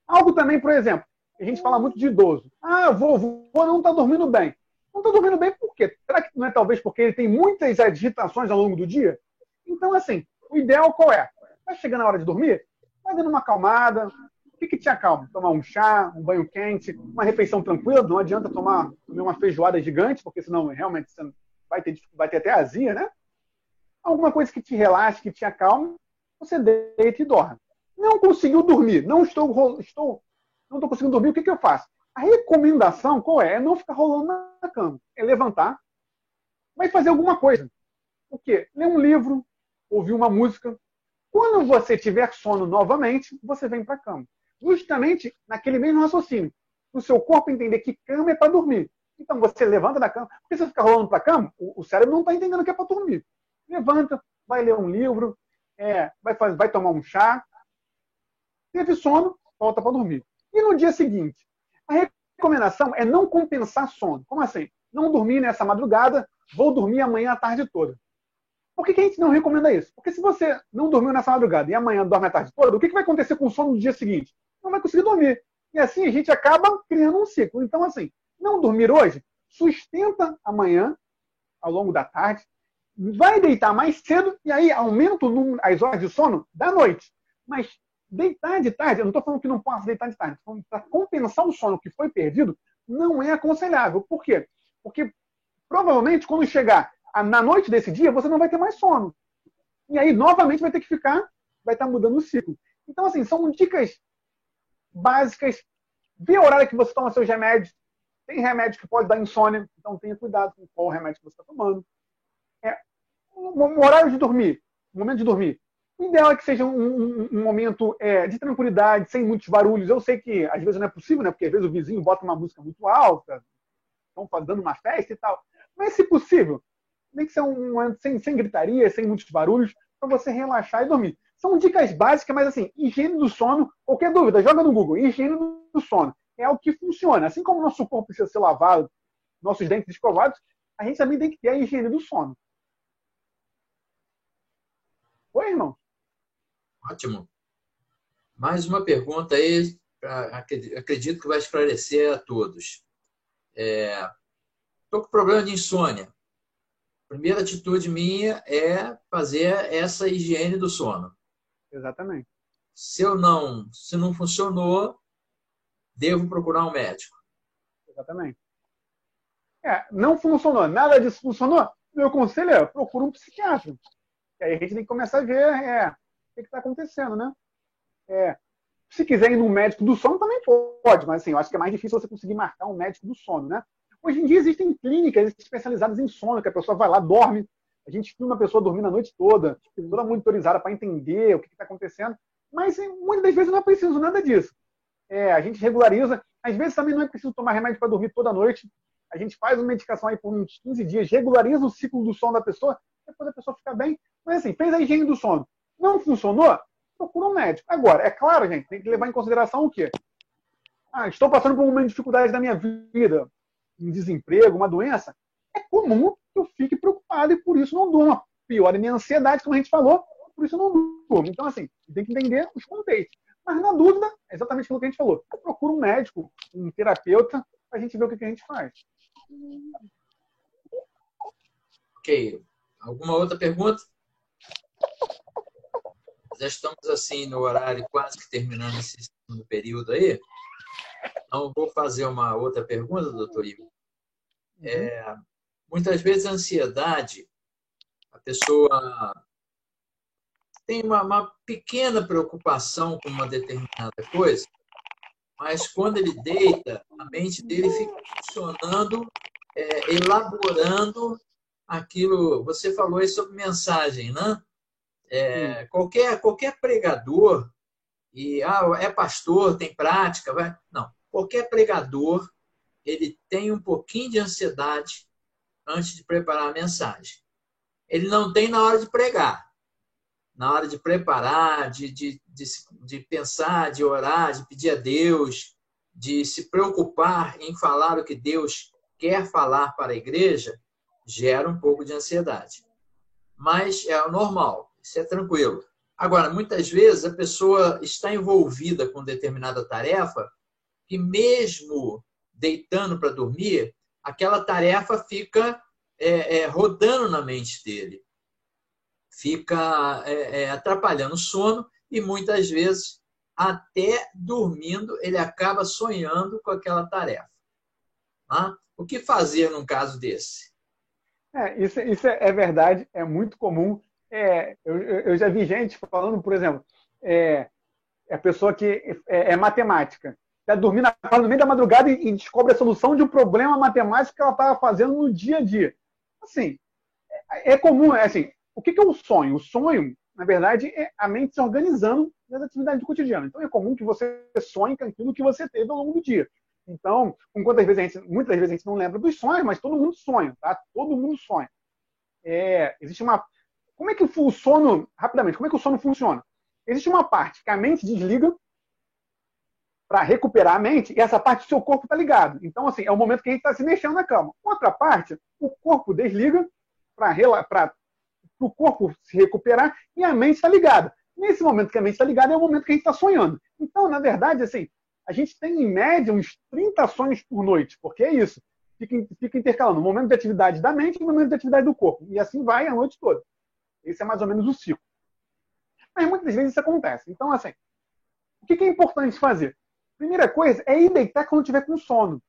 Algo também, por exemplo, a gente fala muito de idoso. Vovô não está dormindo bem. Não está dormindo bem por quê? Será que não é talvez porque ele tem muitas agitações ao longo do dia? Então, assim, o ideal qual é? Está chegando a hora de dormir? Vai dando uma acalmada. O que te acalma? Tomar um chá, um banho quente, uma refeição tranquila. Não adianta comer uma feijoada gigante, porque senão realmente você vai ter até azia, né? Alguma coisa que te relaxe, que te acalme, você deita e dorme. Não conseguiu dormir, não estou conseguindo dormir, o que eu faço? A recomendação qual é? É não ficar rolando na cama. É levantar, vai fazer alguma coisa. O quê? Ler um livro, ouvir uma música. Quando você tiver sono novamente, você vem para a cama. Justamente naquele mesmo raciocínio. O seu corpo entender que cama é para dormir. Então você levanta da cama. Porque se você ficar rolando para a cama, o cérebro não está entendendo que é para dormir. Levanta, vai ler um livro, vai tomar um chá. Teve sono, volta para dormir. E no dia seguinte? A recomendação é não compensar sono. Como assim? Não dormir nessa madrugada, vou dormir amanhã a tarde toda. Por que a gente não recomenda isso? Porque se você não dormiu nessa madrugada e amanhã dorme a tarde toda, o que vai acontecer com o sono no dia seguinte? Não vai conseguir dormir. E assim a gente acaba criando um ciclo. Então, assim, não dormir hoje, sustenta amanhã, ao longo da tarde, vai deitar mais cedo e aí aumenta as horas de sono da noite. Mas deitar de tarde, eu não estou falando que não possa deitar de tarde, para compensar o sono que foi perdido, não é aconselhável. Por quê? Porque provavelmente quando chegar na noite desse dia, você não vai ter mais sono. E aí, novamente, vai estar mudando o ciclo. Então, assim, são dicas básicas. Vê o horário que você toma seus remédios. Tem remédio que pode dar insônia, então tenha cuidado com qual remédio que você está tomando. Um horário de dormir, um momento de dormir. O ideal é que seja um momento de tranquilidade, sem muitos barulhos. Eu sei que às vezes não é possível, né? Porque às vezes o vizinho bota uma música muito alta, estão dando uma festa e tal. Mas, se possível, tem que ser sem gritaria, sem muitos barulhos, para você relaxar e dormir. São dicas básicas, mas assim, higiene do sono, qualquer dúvida, joga no Google, higiene do sono. É o que funciona. Assim como o nosso corpo precisa ser lavado, nossos dentes escovados, a gente também tem que ter a higiene do sono. Oi, irmão? Ótimo. Mais uma pergunta aí, acredito que vai esclarecer a todos. Estou com problema de insônia. A primeira atitude minha é fazer essa higiene do sono. Exatamente. Se não funcionou, devo procurar um médico. Exatamente. Não funcionou, nada disso funcionou, meu conselho é procura um psiquiatra. E aí a gente tem que começar a ver o que está acontecendo, né? Se quiser ir num médico do sono, também pode, mas assim, eu acho que é mais difícil você conseguir marcar um médico do sono, né? Hoje em dia existem clínicas especializadas em sono, que a pessoa vai lá, dorme, a gente filma a pessoa dormindo a noite toda monitorizada para entender o que está acontecendo, mas muitas das vezes não é preciso nada disso. A gente regulariza, às vezes também não é preciso tomar remédio para dormir toda noite, a gente faz uma medicação aí por uns 15 dias, regulariza o ciclo do sono da pessoa, depois a pessoa fica bem, mas assim, fez a higiene do sono, não funcionou, procura um médico. Agora, é claro, gente, tem que levar em consideração o quê? Estou passando por um momento de dificuldade da minha vida, um desemprego, uma doença, é comum que eu fique preocupado e por isso não durmo. Pior é minha ansiedade, como a gente falou, por isso não durmo. Então, assim, tem que entender os contextos. Mas, na dúvida, é exatamente aquilo que a gente falou. Procura um médico, um terapeuta, para a gente ver o que a gente faz. Ok. Alguma outra pergunta? Já estamos assim no horário quase que terminando esse segundo período aí. Então, vou fazer uma outra pergunta, doutor Igor. Muitas vezes a ansiedade, a pessoa tem uma pequena preocupação com uma determinada coisa, mas quando ele deita, a mente dele fica funcionando, elaborando aquilo. Você falou aí sobre mensagem, né? Qualquer pregador, é pastor, tem prática, vai? Não. Qualquer pregador, ele tem um pouquinho de ansiedade antes de preparar a mensagem. Ele não tem na hora de pregar. Na hora de preparar, de pensar, de orar, de pedir a Deus, de se preocupar em falar o que Deus quer falar para a igreja, gera um pouco de ansiedade. Mas é o normal, isso é tranquilo. Agora, muitas vezes a pessoa está envolvida com determinada tarefa que mesmo deitando para dormir, aquela tarefa fica rodando na mente dele. Fica atrapalhando o sono e muitas vezes, até dormindo, ele acaba sonhando com aquela tarefa. Tá? O que fazer num caso desse? Isso é verdade, é muito comum. Eu já vi gente falando, por exemplo, a pessoa que é matemática, está dormindo no meio da madrugada e descobre a solução de um problema matemático que ela estava fazendo no dia a dia. Assim, é comum, assim, o que é o sonho? O sonho, na verdade, é a mente se organizando nas atividades do cotidiano. Então, é comum que você sonhe com aquilo que você teve ao longo do dia. Então, muitas vezes a gente não lembra dos sonhos, mas todo mundo sonha, tá? Todo mundo sonha. Existe uma... Como é que o sono, rapidamente, como é que o sono funciona? Existe uma parte que a mente desliga para recuperar a mente, e essa parte do seu corpo está ligado. Então, assim, é o momento que a gente está se mexendo na cama. Outra parte, o corpo desliga para o corpo se recuperar e a mente está ligada. Nesse momento que a mente está ligada, é o momento que a gente está sonhando. Então, na verdade, assim, a gente tem, em média, uns 30 sonhos por noite, porque é isso. Fica intercalando o momento de atividade da mente e o momento de atividade do corpo. E assim vai a noite toda. Esse é mais ou menos o ciclo. Mas muitas vezes isso acontece. Então, assim, o que é importante fazer? Primeira coisa é ir deitar quando tiver com sono.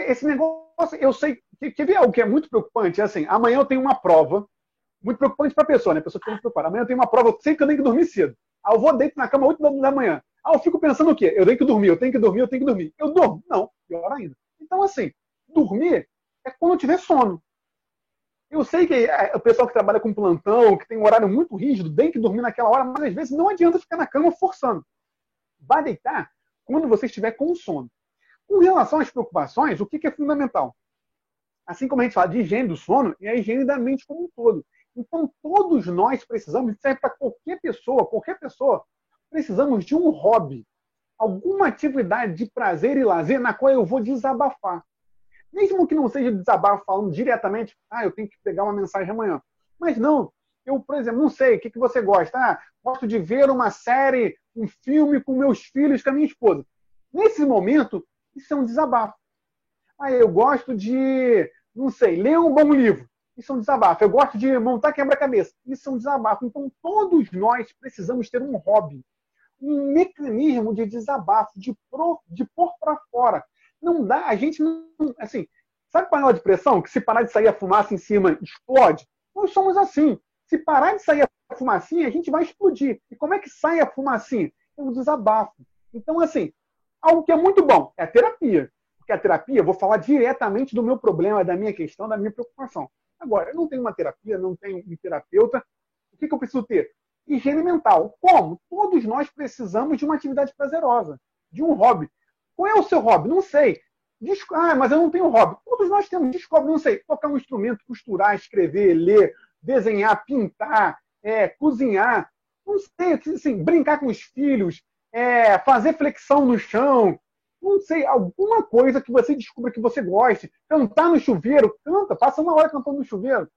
Esse negócio, eu sei, quer ver algo que é muito preocupante? É assim, amanhã eu tenho uma prova, muito preocupante para a pessoa, né? A pessoa fica muito preocupada. Amanhã eu tenho uma prova, eu sei que eu tenho que dormir cedo. Eu vou deitar na cama 8 da manhã. Eu fico pensando o quê? Eu tenho que dormir, eu tenho que dormir, eu tenho que dormir. Eu durmo? Não, pior ainda. Então, assim, dormir é quando eu tiver sono. Eu sei que o pessoal que trabalha com plantão, que tem um horário muito rígido, tem que dormir naquela hora, mas às vezes não adianta ficar na cama forçando. Vai deitar quando você estiver com sono. Com relação às preocupações, o que é fundamental? Assim como a gente fala de higiene do sono, é a higiene da mente como um todo. Então, todos nós precisamos, isso serve para qualquer pessoa, precisamos de um hobby, alguma atividade de prazer e lazer na qual eu vou desabafar. Mesmo que não seja desabafo falando diretamente, eu tenho que pegar uma mensagem amanhã. Mas não, eu, por exemplo, não sei, o que você gosta? Gosto de ver uma série, um filme com meus filhos, com a minha esposa. Nesse momento, isso é um desabafo. Eu gosto de, não sei, ler um bom livro. Isso é um desabafo. Eu gosto de montar quebra-cabeça. Isso é um desabafo. Então, todos nós precisamos ter um hobby, um mecanismo de desabafo, de pôr para fora. Não dá, a gente não... Assim, sabe panela de pressão? Que se parar de sair a fumaça em cima, explode? Nós somos assim. Se parar de sair a fumacinha, a gente vai explodir. E como é que sai a fumacinha? É um desabafo. Então, assim, algo que é muito bom é a terapia. Porque a terapia, eu vou falar diretamente do meu problema, da minha questão, da minha preocupação. Agora, eu não tenho uma terapia, não tenho um terapeuta. O que eu preciso ter? Higiene mental. Como? Todos nós precisamos de uma atividade prazerosa, de um hobby. Qual é o seu hobby? Não sei. Mas eu não tenho hobby. Todos nós temos. Descobre, não sei, tocar um instrumento, costurar, escrever, ler, desenhar, pintar, cozinhar. Não sei, assim, brincar com os filhos, fazer flexão no chão. Não sei, alguma coisa que você descubra que você goste. Cantar no chuveiro, canta, passa uma hora cantando no chuveiro.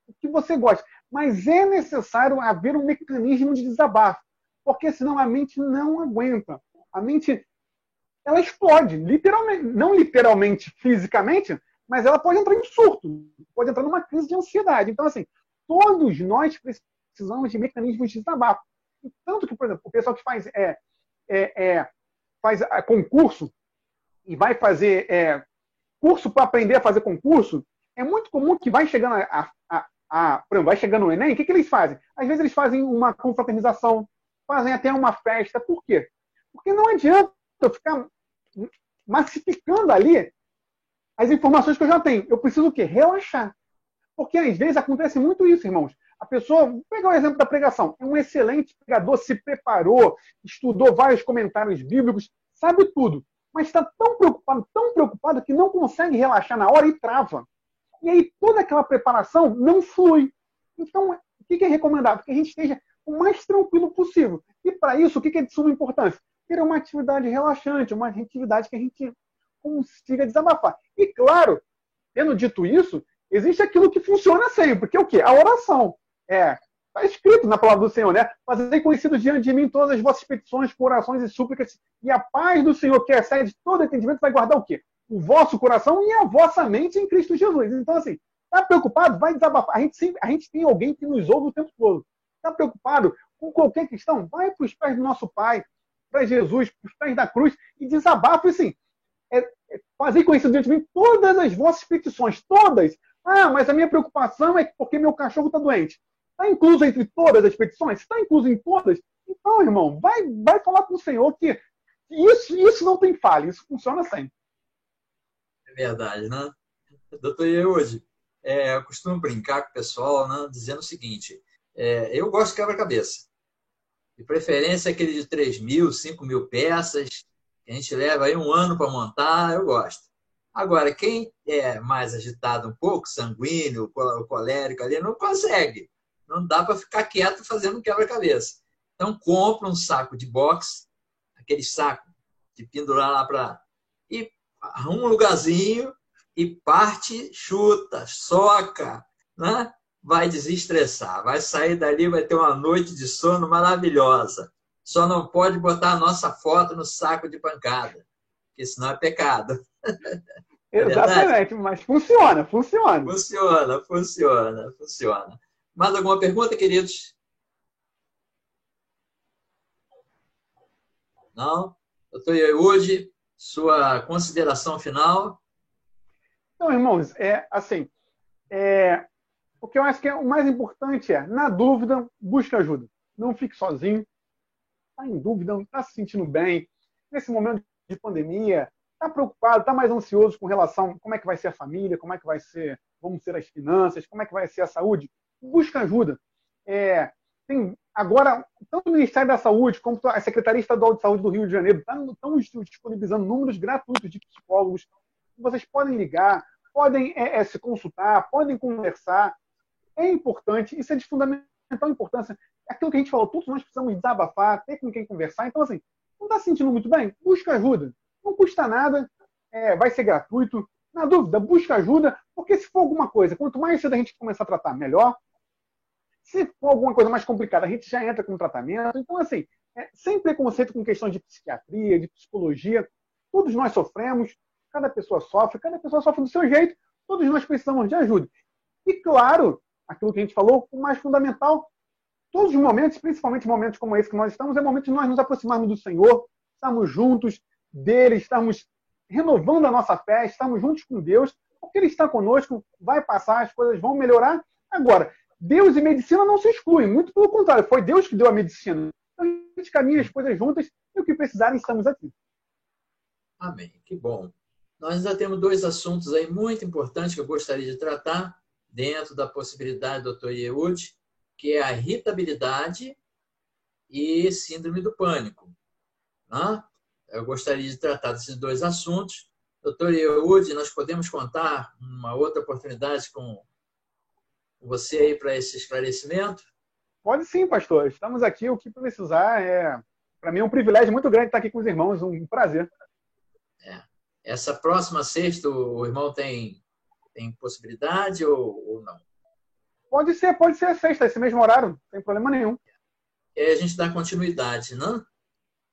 O que você gosta. Mas é necessário haver um mecanismo de desabafo. Porque senão a mente não aguenta. A mente... ela explode, literalmente, não literalmente fisicamente, mas ela pode entrar em surto, pode entrar numa crise de ansiedade. Então, assim, todos nós precisamos de mecanismos de desabafo. Tanto que, por exemplo, o pessoal que faz concurso e vai fazer curso para aprender a fazer concurso, é muito comum que vai chegando por exemplo, vai chegando o Enem, o que eles fazem? Às vezes eles fazem uma confraternização, fazem até uma festa. Por quê? Porque não adianta eu ficar massificando ali as informações que eu já tenho. Eu preciso o quê? Relaxar. Porque às vezes acontece muito isso, irmãos. A pessoa, vou pegar o exemplo da pregação, é um excelente pregador, se preparou, estudou vários comentários bíblicos, sabe tudo, mas está tão preocupado que não consegue relaxar na hora e trava. E aí toda aquela preparação não flui. Então, o que é recomendável? Que a gente esteja o mais tranquilo possível. E para isso, o que é de suma importância? Ter uma atividade relaxante, uma atividade que a gente consiga desabafar. E claro, tendo dito isso, existe aquilo que funciona sempre, que é o quê? A oração. Está escrito na palavra do Senhor, né? Fazei conhecido diante de mim todas as vossas petições, orações e súplicas, e a paz do Senhor, que excede todo entendimento, vai guardar o quê? O vosso coração e a vossa mente em Cristo Jesus. Então, assim, está preocupado? Vai desabafar. A gente tem alguém que nos ouve o tempo todo. Está preocupado com qualquer questão? Vai para os pés do nosso Pai, para Jesus, para os pés da cruz, e desabafa, assim, fazei conhecido diante de mim todas as vossas petições, todas. Ah, mas a minha preocupação é porque meu cachorro está doente. Está incluso entre todas as petições? Está incluso em todas? Então, irmão, vai falar com o Senhor que isso não tem falha, isso funciona sempre. É verdade, né? Doutor Eude, eu costumo brincar com o pessoal, né, dizendo o seguinte, eu gosto de quebra-cabeça. De preferência aquele de 3.000, 5.000 peças, que a gente leva aí um ano para montar, eu gosto. Agora, quem é mais agitado um pouco, sanguíneo, colérico ali, não consegue. Não dá para ficar quieto fazendo quebra-cabeça. Então, compra um saco de boxe, aquele saco de pendurar lá para... E arruma um lugarzinho e parte, chuta, soca, né? Vai desestressar. Vai sair dali, vai ter uma noite de sono maravilhosa. Só não pode botar a nossa foto no saco de pancada, porque senão é pecado. Exatamente, mas funciona. Funciona. Mais alguma pergunta, queridos? Não? Doutor Eude, sua consideração final? Então, irmãos, o que eu acho que o mais importante na dúvida, busque ajuda. Não fique sozinho. Está em dúvida, não está se sentindo bem. Nesse momento de pandemia, está preocupado, está mais ansioso com relação a como é que vai ser a família, vão ser as finanças, como é que vai ser a saúde. Busca ajuda. Tem agora, tanto o Ministério da Saúde como a Secretaria Estadual de Saúde do Rio de Janeiro estão disponibilizando números gratuitos de psicólogos. Vocês podem ligar, podem se consultar, podem conversar. É importante, isso é de fundamental importância. Aquilo que a gente falou, todos nós precisamos desabafar, ter com quem conversar. Então, assim, não está se sentindo muito bem? Busca ajuda. Não custa nada, vai ser gratuito. Na dúvida, busca ajuda, porque se for alguma coisa, quanto mais cedo a gente começar a tratar, melhor. Se for alguma coisa mais complicada, a gente já entra com tratamento. Então, assim, sem preconceito com questões de psiquiatria, de psicologia, todos nós sofremos, cada pessoa sofre do seu jeito, todos nós precisamos de ajuda. E, claro, aquilo que a gente falou, o mais fundamental, todos os momentos, principalmente momentos como esse que nós estamos, é momento de nós nos aproximarmos do Senhor, estarmos juntos dele, estamos renovando a nossa fé, estamos juntos com Deus, porque Ele está conosco, vai passar, as coisas vão melhorar. Agora, Deus e medicina não se excluem, muito pelo contrário, foi Deus que deu a medicina. Então, a gente caminha as coisas juntas e o que precisarem, estamos aqui. Amém, que bom. Nós ainda temos 2 assuntos aí muito importantes que eu gostaria de tratar dentro da possibilidade do Dr. Eude, que é a irritabilidade e síndrome do pânico. Né? Eu gostaria de tratar desses 2 assuntos. Dr. Eude, nós podemos contar uma outra oportunidade com você aí para esse esclarecimento? Pode sim, pastor. Estamos aqui, o que precisar. Para mim é um privilégio muito grande estar aqui com os irmãos, um prazer. Essa próxima sexta, o irmão tem possibilidade ou não? Pode ser a sexta, esse mesmo horário, não tem problema nenhum. A gente dá continuidade, não?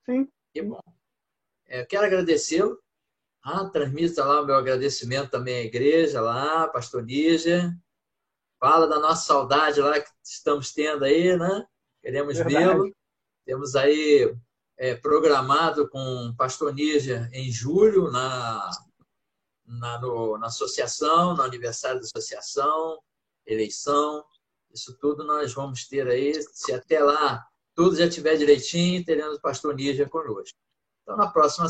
Sim. Que bom. Quero agradecê-lo. Transmita lá o meu agradecimento também à igreja, lá, pastor Níger. Fala da nossa saudade lá que estamos tendo aí, né? Queremos vê-lo. Temos aí programado com o pastor Níger em julho, na associação, no aniversário da associação, eleição. Isso tudo nós vamos ter aí. Se até lá tudo já estiver direitinho, teremos o pastor Níger conosco. Então, na próxima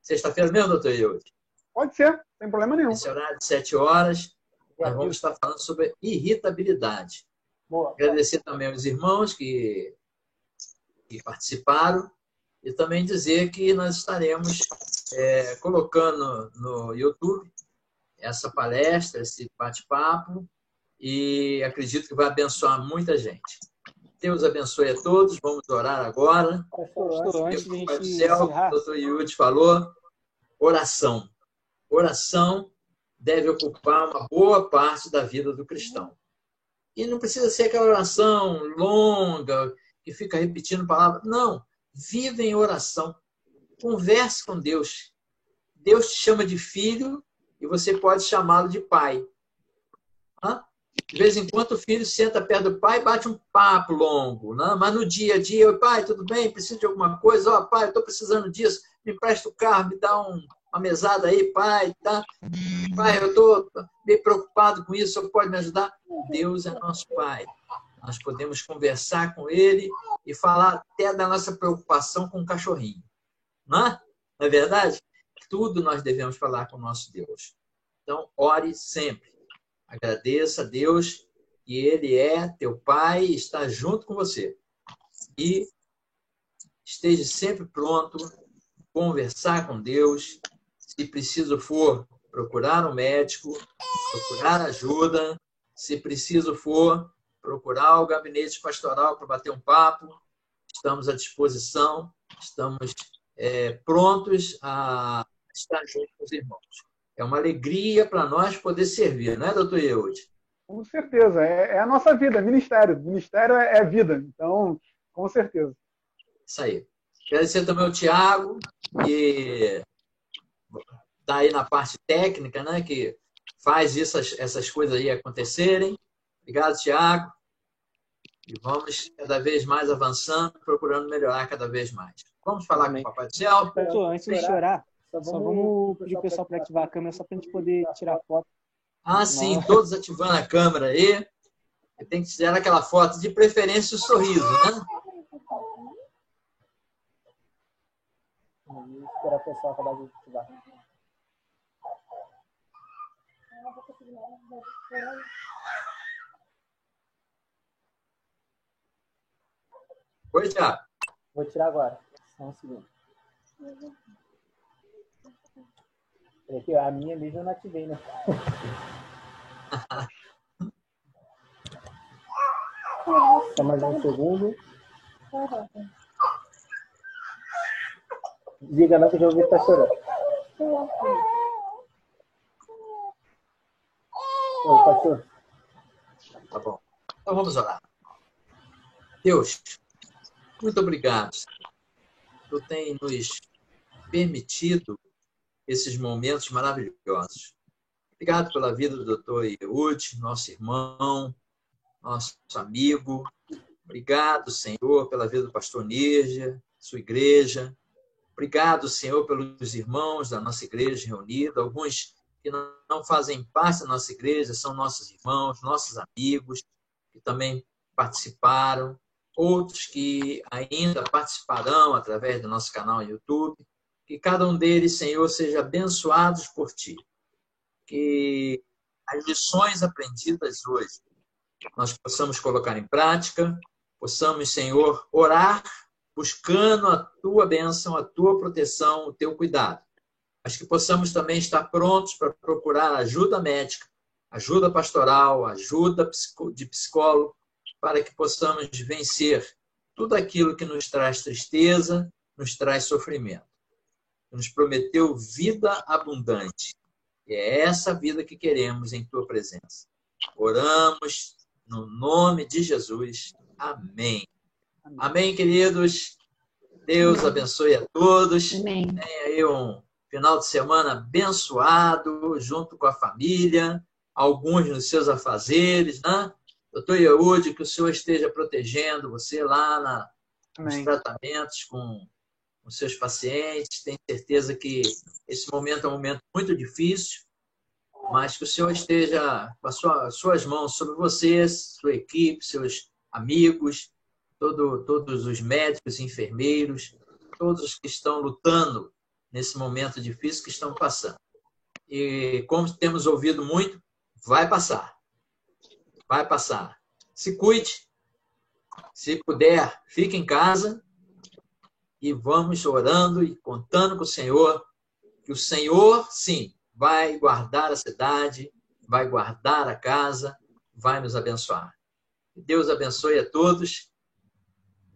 sexta-feira mesmo, doutor Eudes? Pode ser, sem problema nenhum. Esse horário de 7 horas, nós vamos estar falando sobre irritabilidade. Boa. Agradecer também aos irmãos que participaram e também dizer que nós estaremos colocando no YouTube essa palestra, esse bate-papo, e acredito que vai abençoar muita gente. Deus abençoe a todos. Vamos orar agora. Pastor, antes de a gente O doutor Yudi falou, oração. Oração deve ocupar uma boa parte da vida do cristão. E não precisa ser aquela oração longa, que fica repetindo palavras. Não. Vive em oração. Converse com Deus. Deus te chama de filho e você pode chamá-lo de pai. De vez em quando o filho senta perto do pai e bate um papo longo. Né? Mas no dia a dia, pai, tudo bem? Preciso de alguma coisa? Pai, eu estou precisando disso. Me empresta o carro, me dá uma mesada aí, pai. Tá? Pai, eu estou meio preocupado com isso, você pode me ajudar? Deus é nosso pai. Nós podemos conversar com ele e falar até da nossa preocupação com o cachorrinho. Não é verdade? Tudo nós devemos falar com o nosso Deus. Então, ore sempre. Agradeça a Deus que Ele é teu Pai e está junto com você. E esteja sempre pronto a conversar com Deus. Se preciso for, procurar um médico, procurar ajuda. Se preciso for, procurar o gabinete pastoral para bater um papo. Estamos à disposição, estamos prontos a estar junto com os irmãos. É uma alegria para nós poder servir, não é, doutor Eudes? Com certeza, é a nossa vida, é ministério. Ministério é vida, então, com certeza. Isso aí. Agradecer também ao Tiago, que está aí na parte técnica, né, que faz essas coisas aí acontecerem. Obrigado, Tiago. E vamos cada vez mais avançando, procurando melhorar cada vez mais. Vamos falar com o Papai do Céu? Pastor, antes de chorar, só vamos pedir o pessoal para ativar a câmera só para a gente poder tirar foto. Sim, todos ativando a câmera aí. Tem que tirar aquela foto, de preferência o sorriso, né? Vamos esperar o pessoal acabar de ativar. Oi, Tiago. Vou tirar agora. Só um segundo. Aqui, a minha mesmo eu não ativei, né? Só mais um segundo. Diga não que eu já ouvi que tá chorando. Oi, pastor. Tá bom. Então vamos orar. Deus, muito obrigado. Tu tem nos permitido esses momentos maravilhosos. Obrigado pela vida do doutor Yehud, nosso irmão, nosso amigo. Obrigado, Senhor, pela vida do pastor Níger, sua igreja. Obrigado, Senhor, pelos irmãos da nossa igreja reunida, alguns que não fazem parte da nossa igreja, são nossos irmãos, nossos amigos, que também participaram, outros que ainda participarão através do nosso canal no YouTube. Que cada um deles, Senhor, seja abençoados por Ti. Que as lições aprendidas hoje nós possamos colocar em prática, possamos, Senhor, orar buscando a Tua bênção, a Tua proteção, o Teu cuidado. Mas que possamos também estar prontos para procurar ajuda médica, ajuda pastoral, ajuda de psicólogo, para que possamos vencer tudo aquilo que nos traz tristeza, nos traz sofrimento. Nos prometeu vida abundante. E é essa vida que queremos em Tua presença. Oramos no nome de Jesus. Amém. Amém, queridos. Deus abençoe a todos. Amém. Tenha aí um final de semana abençoado, junto com a família, alguns nos seus afazeres, né? Doutor Yehud, que o Senhor esteja protegendo você lá os tratamentos com os seus pacientes. Tenho certeza que esse momento é um momento muito difícil, mas que o Senhor esteja com as suas mãos sobre vocês, sua equipe, seus amigos, todos os médicos, enfermeiros, todos os que estão lutando nesse momento difícil que estão passando. E como temos ouvido muito, vai passar. Vai passar. Se cuide. Se puder, fique em casa e vamos orando e contando com o Senhor, que o Senhor, sim, vai guardar a cidade, vai guardar a casa, vai nos abençoar. Que Deus abençoe a todos.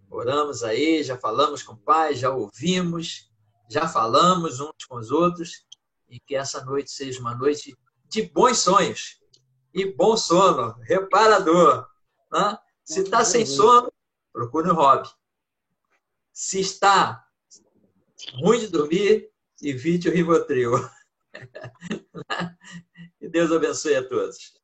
Oramos aí, já falamos com o Pai, já ouvimos, já falamos uns com os outros, e que essa noite seja uma noite de bons sonhos e bom sono, reparador. Né? Se está sem sono, procure um hobby. Se está ruim de dormir, evite o Rivotril. Que Deus abençoe a todos.